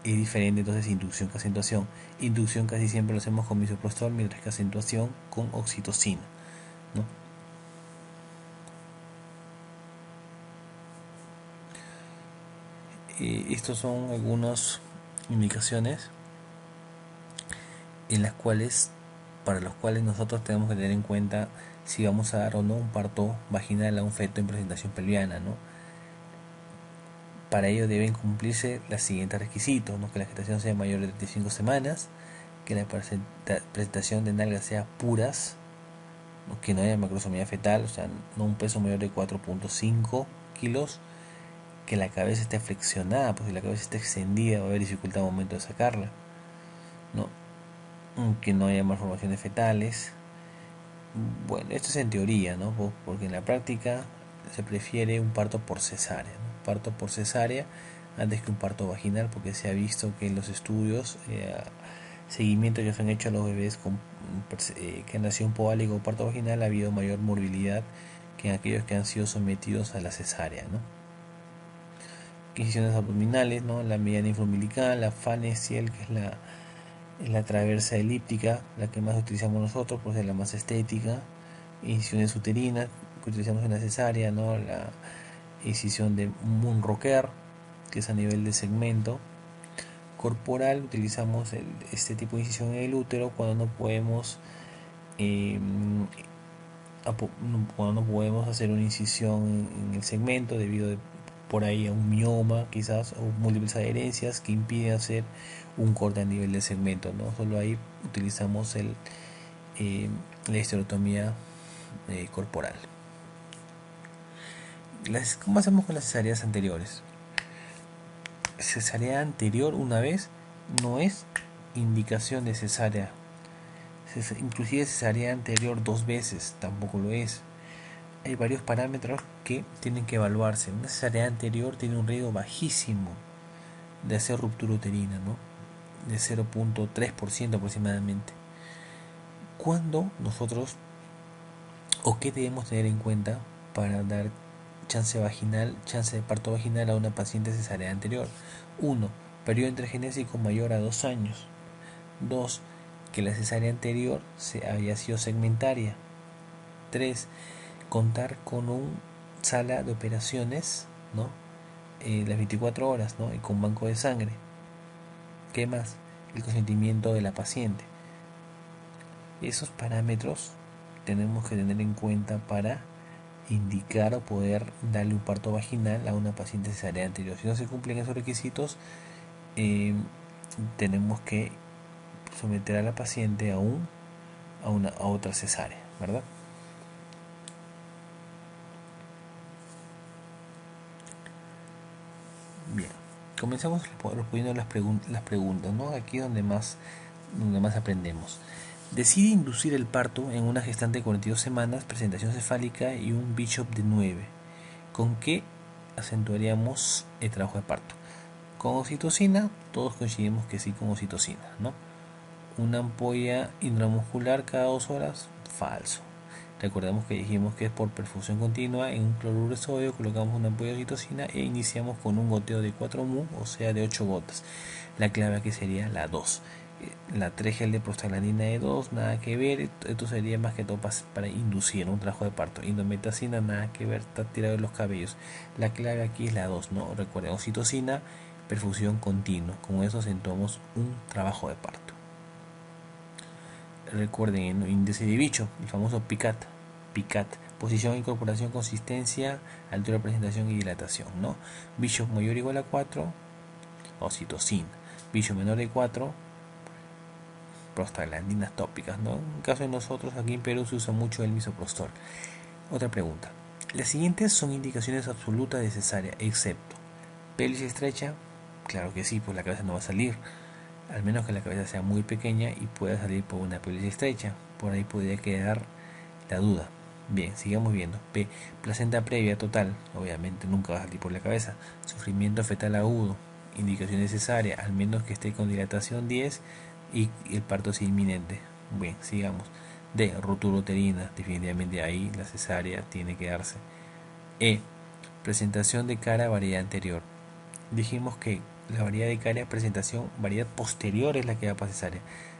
Es diferente entonces inducción que acentuación. Inducción casi siempre lo hacemos con misoprostol, mientras que acentuación con oxitocina, ¿no? Estos son algunas indicaciones en las cuales para los cuales nosotros tenemos que tener en cuenta si vamos a dar o no un parto vaginal a un feto en presentación pelviana, ¿no? Para ello deben cumplirse los siguientes requisitos, ¿no? Que la gestación sea mayor de 35 semanas, que la presentación de nalgas sea puras, ¿no? Que no haya macrosomía fetal, o sea, no un peso mayor de 4.5 kilos, que la cabeza esté flexionada, pues si la cabeza está extendida va a haber dificultad al momento de sacarla, ¿no? Que no haya malformaciones fetales. Bueno, esto es en teoría, ¿no? Porque en la práctica se prefiere un parto por cesárea, ¿no? Parto por cesárea antes que un parto vaginal, porque se ha visto que en los estudios, seguimientos que se han hecho a los bebés que han nacido poálico o parto vaginal, ha habido mayor morbilidad que en aquellos que han sido sometidos a la cesárea, ¿no? Incisiones abdominales, ¿no? La mediana infraumbilical, la fanestial, que es la transversa elíptica, la que más utilizamos nosotros, pues es la más estética. Incisiones uterinas, que utilizamos en la cesárea, ¿no? La incisión de Moonrocker, que es a nivel de segmento. Corporal, utilizamos este tipo de incisión en el útero cuando no podemos cuando no podemos hacer una incisión en el segmento debido por ahí a un mioma quizás o múltiples adherencias que impiden hacer un corte a nivel de segmento, ¿no? Solo ahí utilizamos la histerotomía corporal. ¿Cómo hacemos con las cesáreas anteriores? Cesárea anterior una vez no es indicación de cesárea. Inclusive cesárea anterior 2 veces tampoco lo es. Hay varios parámetros que tienen que evaluarse. Una cesárea anterior tiene un riesgo bajísimo de hacer ruptura uterina, ¿no? De 0.3% aproximadamente. ¿Cuándo nosotros o qué debemos tener en cuenta para dar chance de parto vaginal a una paciente cesárea anterior? 1. Periodo intergenésico mayor a 2 años. 2. Que la cesárea anterior haya sido segmentaria. 3. Contar con un sala de operaciones, ¿no? Las 24 horas, ¿no? Y con banco de sangre. ¿Qué más? El consentimiento de la paciente. Esos parámetros tenemos que tener en cuenta para indicar o poder darle un parto vaginal a una paciente cesárea anterior. Si no se cumplen esos requisitos, tenemos que someter a la paciente a otra cesárea, ¿verdad? Bien, comenzamos respondiendo las preguntas, ¿no? Aquí es donde más aprendemos. Decide inducir el parto en una gestante de 42 semanas, presentación cefálica y un Bishop de 9. ¿Con qué acentuaríamos el trabajo de parto? ¿Con oxitocina? Todos coincidimos que sí, con oxitocina, ¿no? Una ampolla intramuscular cada 2 horas, falso. Recordemos que dijimos que es por perfusión continua. En un cloruro de sodio colocamos una ampolla de oxitocina e iniciamos con un goteo de 4 mu, o sea de 8 gotas. La clave aquí sería la 2. La 3 gel de prostaglandina de 2, nada que ver. Esto sería más que todo para inducir un trabajo de parto. Indometacina, nada que ver, está tirado de los cabellos. La clave aquí es la 2, ¿no? Recuerden, oxitocina, perfusión continua. Con eso acentuamos un trabajo de parto. Recuerden, índice de bicho, el famoso PICAT, posición, incorporación, consistencia, altura de presentación y dilatación, ¿no? Bicho mayor o igual a 4, oxitocina. Bicho menor de 4, prostaglandinas tópicas, ¿no? En el caso de nosotros, aquí en Perú se usa mucho el misoprostol. Otra pregunta. Las siguientes son indicaciones absolutas de cesárea, excepto pelvis estrecha. Claro que sí, pues la cabeza no va a salir, al menos que la cabeza sea muy pequeña y pueda salir por una pelvis estrecha. Por ahí podría quedar la duda. Bien, sigamos viendo. P. Placenta previa total. Obviamente nunca va a salir por la cabeza. Sufrimiento fetal agudo. Indicación necesaria, al menos que esté con dilatación 10 y el parto sea inminente. Bien, sigamos. D. Rotura uterina. Definitivamente ahí la cesárea tiene que darse. E. Presentación de cara a variedad anterior. Dijimos que la variedad de cara, presentación, variedad posterior es la que va para cesárea,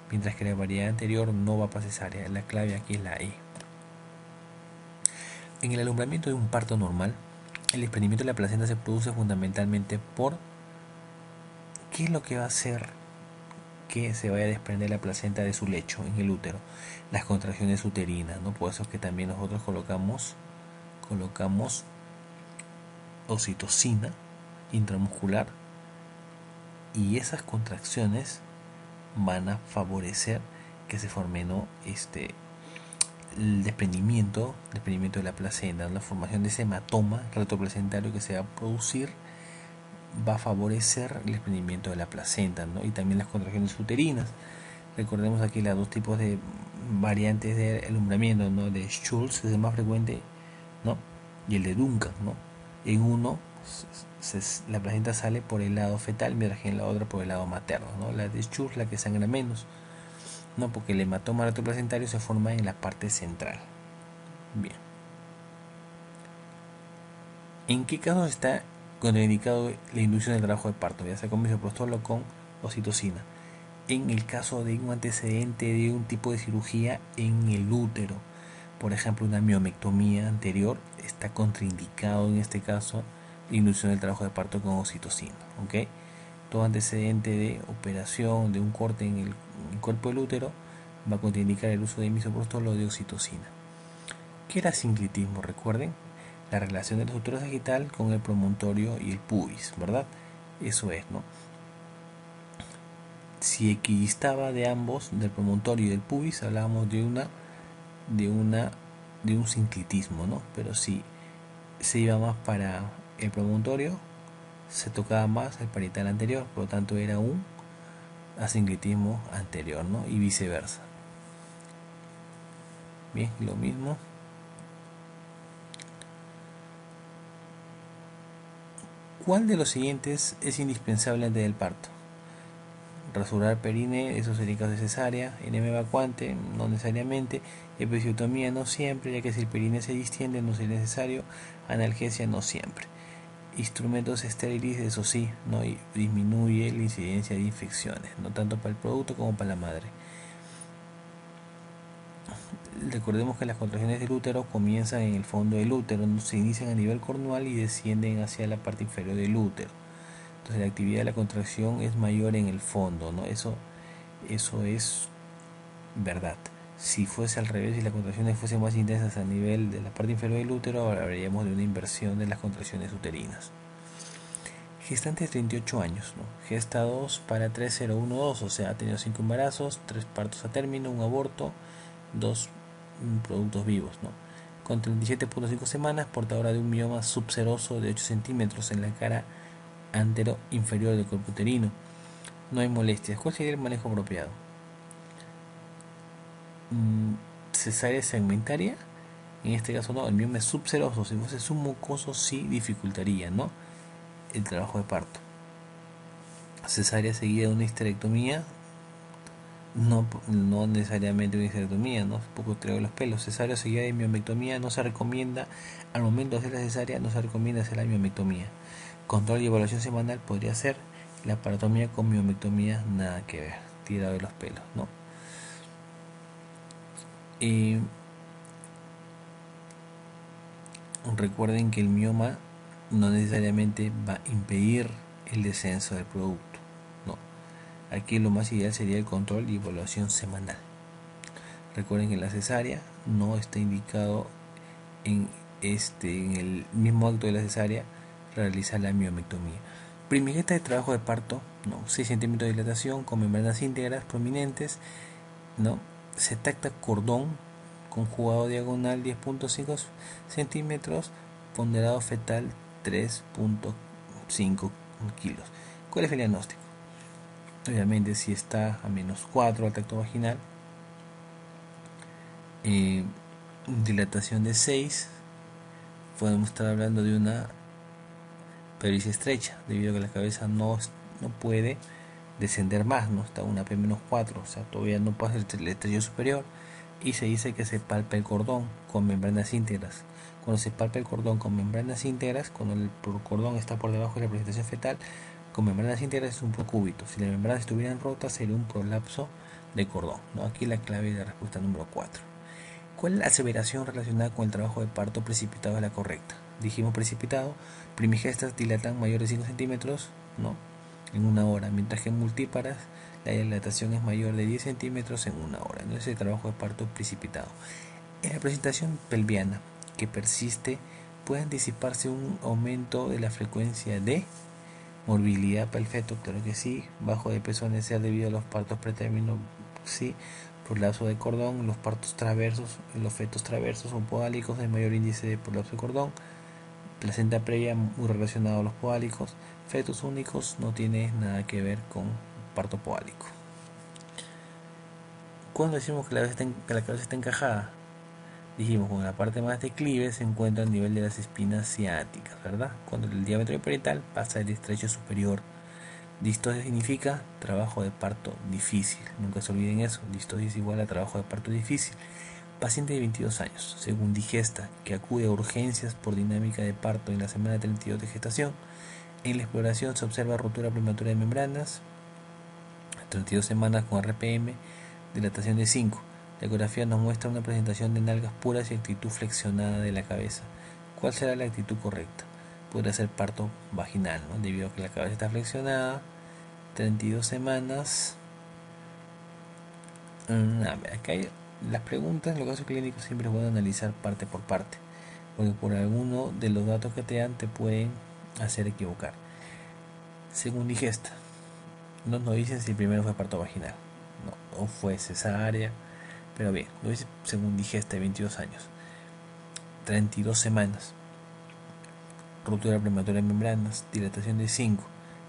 mientras que la variedad anterior no va para cesárea. La clave aquí es la E. En el alumbramiento de un parto normal, el desprendimiento de la placenta se produce fundamentalmente por ¿qué es lo que va a hacer que se vaya a desprender la placenta de su lecho en el útero, las contracciones uterinas, ¿no? Por eso es que también nosotros colocamos oxitocina intramuscular, y esas contracciones van a favorecer que se forme, ¿no? El desprendimiento de la placenta, la formación de ese hematoma retroplacentario que se va a producir va a favorecer el desprendimiento de la placenta, ¿no? Y también las contracciones uterinas. Recordemos aquí las dos tipos de variantes de alumbramiento, ¿no? De Schultz, que es el más frecuente, ¿no? Y el de Duncan, ¿no? En uno la placenta sale por el lado fetal, mientras que en la otra por el lado materno, ¿no? La de Schultz, la que sangra menos, ¿no? Porque el hematoma retroplacentario se forma en la parte central. Bien. ¿En qué casos está contraindicado la inducción del trabajo de parto? Ya sea con misoprostol o con oxitocina. En el caso de un antecedente de un tipo de cirugía en el útero, por ejemplo una miomectomía anterior, está contraindicado en este caso la inducción del trabajo de parto con oxitocina, ¿ok? Todo antecedente de operación, de un corte en el cuerpo del útero, va a contraindicar el uso de misoprostol o de oxitocina. ¿Qué era sincretismo? Recuerden, la relación de la estructura sagital con el promontorio y el pubis, ¿verdad? Eso es, ¿no? Si equidistaba de ambos, del promontorio y del pubis, hablábamos de un sincretismo, ¿no? Pero si se iba más para el promontorio, se tocaba más el parietal anterior, por lo tanto era un asincretismo anterior, ¿no? Y viceversa. Bien, lo mismo. ¿Cuál de los siguientes es indispensable antes del parto? Rasurar perine, eso sería caso de cesárea. Enema evacuante, no necesariamente. Episiotomía, no siempre, ya que si el perine se distiende no sería necesario. Analgesia, no siempre. Instrumentos estériles, eso sí, ¿no? Y disminuye la incidencia de infecciones, no tanto para el producto como para la madre. Recordemos que las contracciones del útero comienzan en el fondo del útero, se inician a nivel cornual y descienden hacia la parte inferior del útero. Entonces la actividad de la contracción es mayor en el fondo, ¿no? Eso es verdad. Si fuese al revés, si las contracciones fuesen más intensas a nivel de la parte inferior del útero, hablaríamos de una inversión de las contracciones uterinas. Gestante de 38 años, ¿no? Gesta 2 para 3012, o sea, ha tenido 5 embarazos, 3 partos a término, un aborto, 2 productos vivos, ¿no? Con 37.5 semanas, portadora de un mioma subseroso de 8 centímetros en la cara antero inferior del cuerpo uterino. No hay molestias. ¿Cuál sería el manejo apropiado? Cesárea segmentaria. En este caso no, el mioma es subseroso. Si fuese submucoso sí dificultaría, ¿no?, el trabajo de parto. Cesárea seguida de una histerectomía. No necesariamente una histerectomía, ¿no? Poco traigo los pelos. Cesárea seguida de miomectomía no se recomienda. Al momento de hacer la cesárea no se recomienda hacer la miomectomía. Control y evaluación semanal podría ser. La parotomía con miomectomía nada que ver, tirado de los pelos, ¿no? Recuerden que el mioma no necesariamente va a impedir el descenso del producto, no. Aquí lo más ideal sería el control y evaluación semanal. Recuerden que la cesárea no está indicado en el mismo acto de la cesárea realizar la miomectomía. Primigesta de trabajo de parto, ¿no? 6 centímetros de dilatación con membranas íntegras prominentes, ¿no? Se tacta cordón conjugado diagonal 10.5 centímetros, ponderado fetal 3.5 kilos. ¿Cuál es el diagnóstico? Obviamente si está a -4 al tacto vaginal, dilatación de 6, podemos estar hablando de una pericia estrecha, debido a que la cabeza no puede descender más, no está una P-4, o sea, todavía no pasa el estrecho superior, y se dice que se palpa el cordón con membranas íntegras. Cuando se palpa el cordón con membranas íntegras, cuando el cordón está por debajo de la presentación fetal, con membranas íntegras es un procúbito. Si las membranas estuvieran rotas, sería un prolapso de cordón, ¿no? Aquí la clave de la respuesta número 4. ¿Cuál es la aseveración relacionada con el trabajo de parto precipitado es la correcta? Dijimos precipitado, primigestas dilatan mayores de 5 centímetros, ¿no?, en una hora, mientras que multíparas la dilatación es mayor de 10 centímetros en una hora, no es el trabajo de parto precipitado. En la presentación pelviana que persiste, puede anticiparse un aumento de la frecuencia de morbilidad para el feto, claro que sí, bajo de peso necesario debido a los partos pretérmino, sí, prolapso de cordón, los partos traversos, los fetos traversos o podálicos de mayor índice de prolapso de cordón, placenta previa muy relacionado a los podálicos, fetos únicos no tiene nada que ver con parto podálico. ¿Cuándo decimos que la cabeza está encajada? Dijimos, con la parte más declive se encuentra al nivel de las espinas ciáticas, ¿verdad? Cuando el diámetro parietal pasa el estrecho superior. Distosia significa trabajo de parto difícil. Nunca se olviden eso. Distosia es igual a trabajo de parto difícil. Paciente de 22 años, según digesta, que acude a urgencias por dinámica de parto en la semana 32 de gestación. En la exploración se observa rotura prematura de membranas, 32 semanas con RPM, dilatación de 5. La ecografía nos muestra una presentación de nalgas puras y actitud flexionada de la cabeza. ¿Cuál será la actitud correcta? Podría ser parto vaginal, ¿no? Debido a que la cabeza está flexionada, 32 semanas. Acá hay las preguntas. En los casos clínicos siempre es bueno analizar parte por parte, porque por alguno de los datos que te dan te pueden hacer equivocar. Según digesta, no nos dicen si el primero fue parto vaginal, no, o fue cesárea, pero bien, lo dice según digesta de 22 años, 32 semanas, ruptura prematura de membranas, dilatación de 5.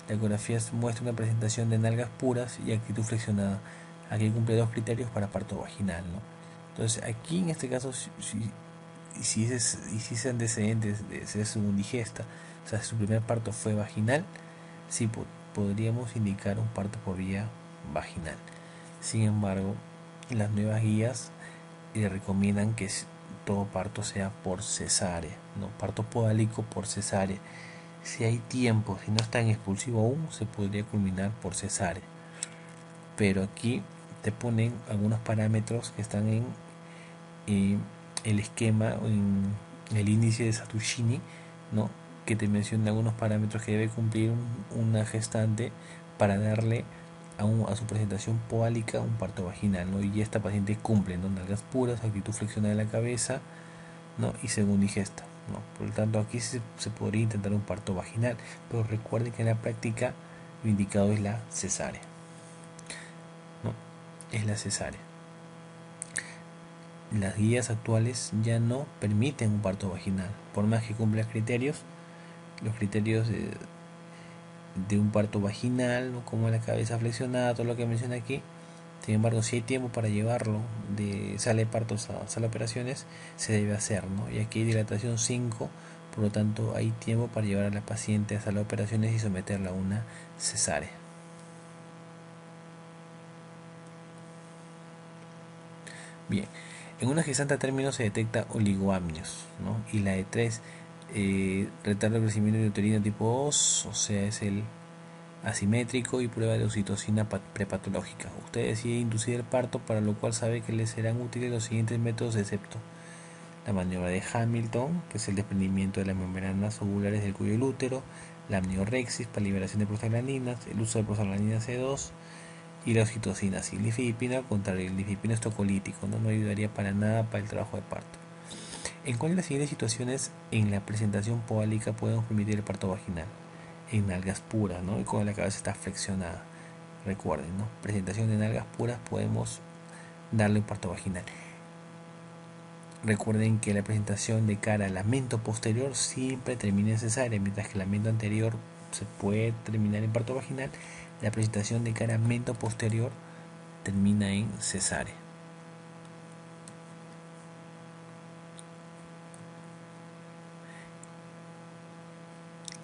La ecografía muestra una presentación de nalgas puras y actitud flexionada. Aquí cumple dos criterios para parto vaginal, ¿no? Entonces aquí en este caso, si ese antecedente de ser según digesta, o sea, si su primer parto fue vaginal, sí podríamos indicar un parto por vía vaginal. Sin embargo, las nuevas guías recomiendan que todo parto sea por cesárea, no parto podálico por cesárea. Si hay tiempo, si no está en expulsivo aún, se podría culminar por cesárea. Pero aquí te ponen algunos parámetros que están en el esquema, en el índice de Satushini, ¿no? Que te menciona algunos parámetros que debe cumplir una gestante para darle a su presentación podálica un parto vaginal, ¿no? Y esta paciente cumple, ¿no? Nalgas puras, actitud flexionada de la cabeza, ¿no? Y según digesta, ¿no? Por lo tanto, aquí se podría intentar un parto vaginal, pero recuerden que en la práctica lo indicado es la cesárea, ¿no? Es la cesárea. Las guías actuales ya no permiten un parto vaginal, por más que cumpla criterios, los criterios de un parto vaginal, ¿no? Como la cabeza flexionada, todo lo que menciona aquí. Sin embargo, si hay tiempo para llevarlo de sala de partos a sala de operaciones, se debe hacer, ¿no? Y aquí hay dilatación 5, por lo tanto hay tiempo para llevar a la paciente a sala de operaciones y someterla a una cesárea. Bien, en una gestante a término se detecta oligoamnios, ¿no? Y la de 3, retardo de crecimiento uterino tipo 2, o sea, es el asimétrico, y prueba de oxitocina prepatológica. Usted decide inducir el parto, para lo cual sabe que le serán útiles los siguientes métodos, excepto la maniobra de Hamilton, que es el desprendimiento de las membranas ovulares del cuello del útero, la amniorexis para liberación de prostaglandinas, el uso de prostaglandina C2 y la oxitocina. Si lifidipina, al contrario, el lifidipina es tocolítico, no ayudaría para nada para el trabajo de parto. ¿En cuál de las siguientes situaciones en la presentación podálica podemos permitir el parto vaginal? En nalgas puras, ¿no? Y cuando la cabeza está flexionada. Recuerden, ¿no? Presentación de nalgas puras, podemos darle un parto vaginal. Recuerden que la presentación de cara al lamento posterior siempre termina en cesárea, mientras que el lamento anterior se puede terminar en parto vaginal. La presentación de cara al lamento posterior termina en cesárea.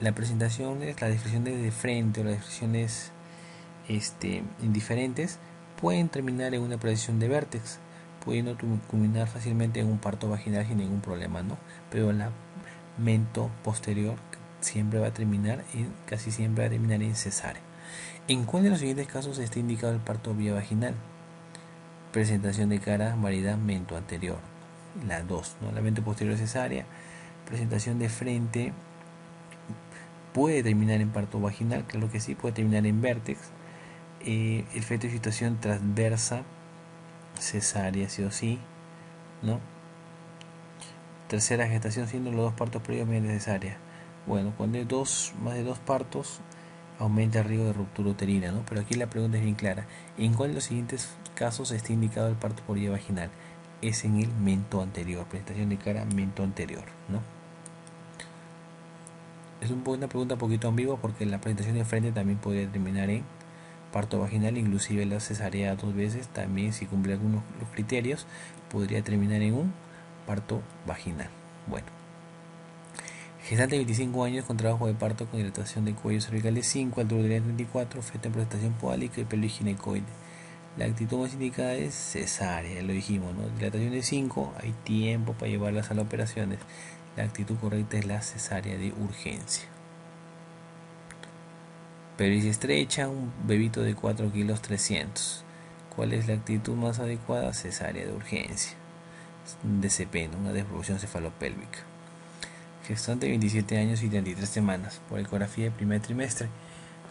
La presentación, las deflexión de frente o las deflexiones indiferentes pueden terminar en una presentación de vértex, pudiendo culminar fácilmente en un parto vaginal sin ningún problema, ¿no? Pero el lamento posterior siempre va a terminar casi siempre va a terminar en cesárea. ¿En cuál de los siguientes casos está indicado el parto vía vaginal? Presentación de cara, variedad, mento anterior. La 2, ¿no? Lamento posterior cesárea. Presentación de frente puede terminar en parto vaginal, claro que sí, puede terminar en vértex. el feto de situación transversa, cesárea sí o sí, ¿no? Tercera gestación siendo los 2 partos previos mediante cesárea. Bueno, cuando hay más de 2 partos, aumenta el riesgo de ruptura uterina, ¿no? Pero aquí la pregunta es bien clara. ¿En cuál de los siguientes casos está indicado el parto por vía vaginal? Es en el mento anterior, presentación de cara mento anterior, ¿no? Es una pregunta un poquito ambigua porque la presentación de frente también podría terminar en parto vaginal, inclusive la cesárea 2 veces, también si cumple algunos los criterios, podría terminar en un parto vaginal. Bueno, gestante de 25 años con trabajo de parto con dilatación de cuello cervical de 5, altura de 34, feto en prestación podálica y pelo ginecoide. La actitud más indicada es cesárea, lo dijimos, ¿no? Dilatación de 5, hay tiempo para llevarlas a las operaciones. La actitud correcta es la cesárea de urgencia. Pericia estrecha, un bebito de 4 kilos 300. ¿Cuál es la actitud más adecuada? Cesárea de urgencia. DCP, ¿no? Una desproporción cefalopélvica. Gestante de 27 años y 33 semanas. Por ecografía de primer trimestre.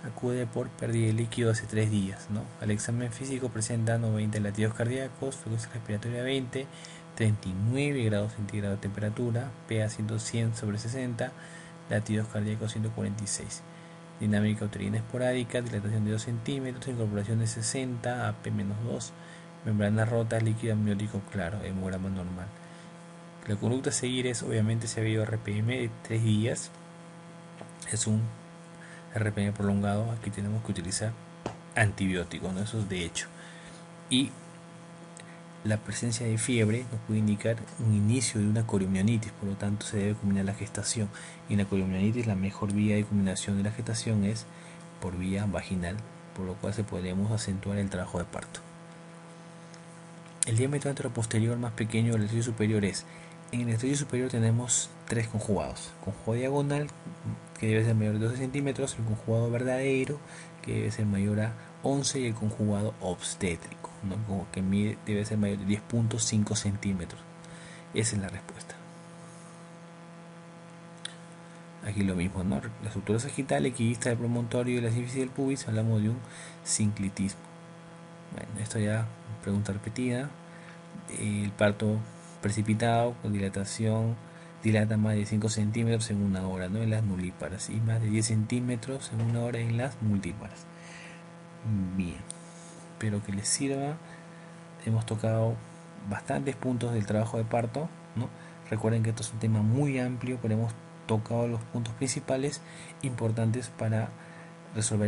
Acude por pérdida de líquido hace 3 días, ¿no? Al examen físico presenta 90 latidos cardíacos, frecuencia respiratoria 20, 39 grados centígrados de temperatura, PA 100/60, latidos cardíacos 146. Dinámica uterina esporádica, dilatación de 2 centímetros, incorporación de 60, AP-2, membranas rotas, líquido amniótico claro, hemograma normal. La conducta a seguir es, obviamente, si ha habido RPM de 3 días, es un RPM prolongado, aquí tenemos que utilizar antibióticos, ¿no? Eso es de hecho. Y la presencia de fiebre nos puede indicar un inicio de una coriomionitis, por lo tanto se debe culminar la gestación. Y en la coriomionitis la mejor vía de culminación de la gestación es por vía vaginal, por lo cual se podemos acentuar el trabajo de parto. El diámetro anteroposterior más pequeño del estribo superior es, en el estribo superior tenemos 3 conjugados. Conjugado diagonal, que debe ser mayor de 12 centímetros, el conjugado verdadero, que debe ser mayor a 11, y el conjugado obstétrico, ¿no? Que debe ser mayor de 10.5 centímetros. Esa es la respuesta. Aquí lo mismo, ¿no? La estructura sagital, equidista del promontorio y la sínfisis del pubis, hablamos de un sinclitismo. Bueno, esto ya pregunta repetida. El parto precipitado con dilatación dilata más de 5 centímetros en una hora, ¿no? En las nulíparas, y más de 10 centímetros en una hora en las multíparas. Bien, espero que les sirva. Hemos tocado bastantes puntos del trabajo de parto, ¿no? Recuerden que esto es un tema muy amplio, pero hemos tocado los puntos principales importantes para resolver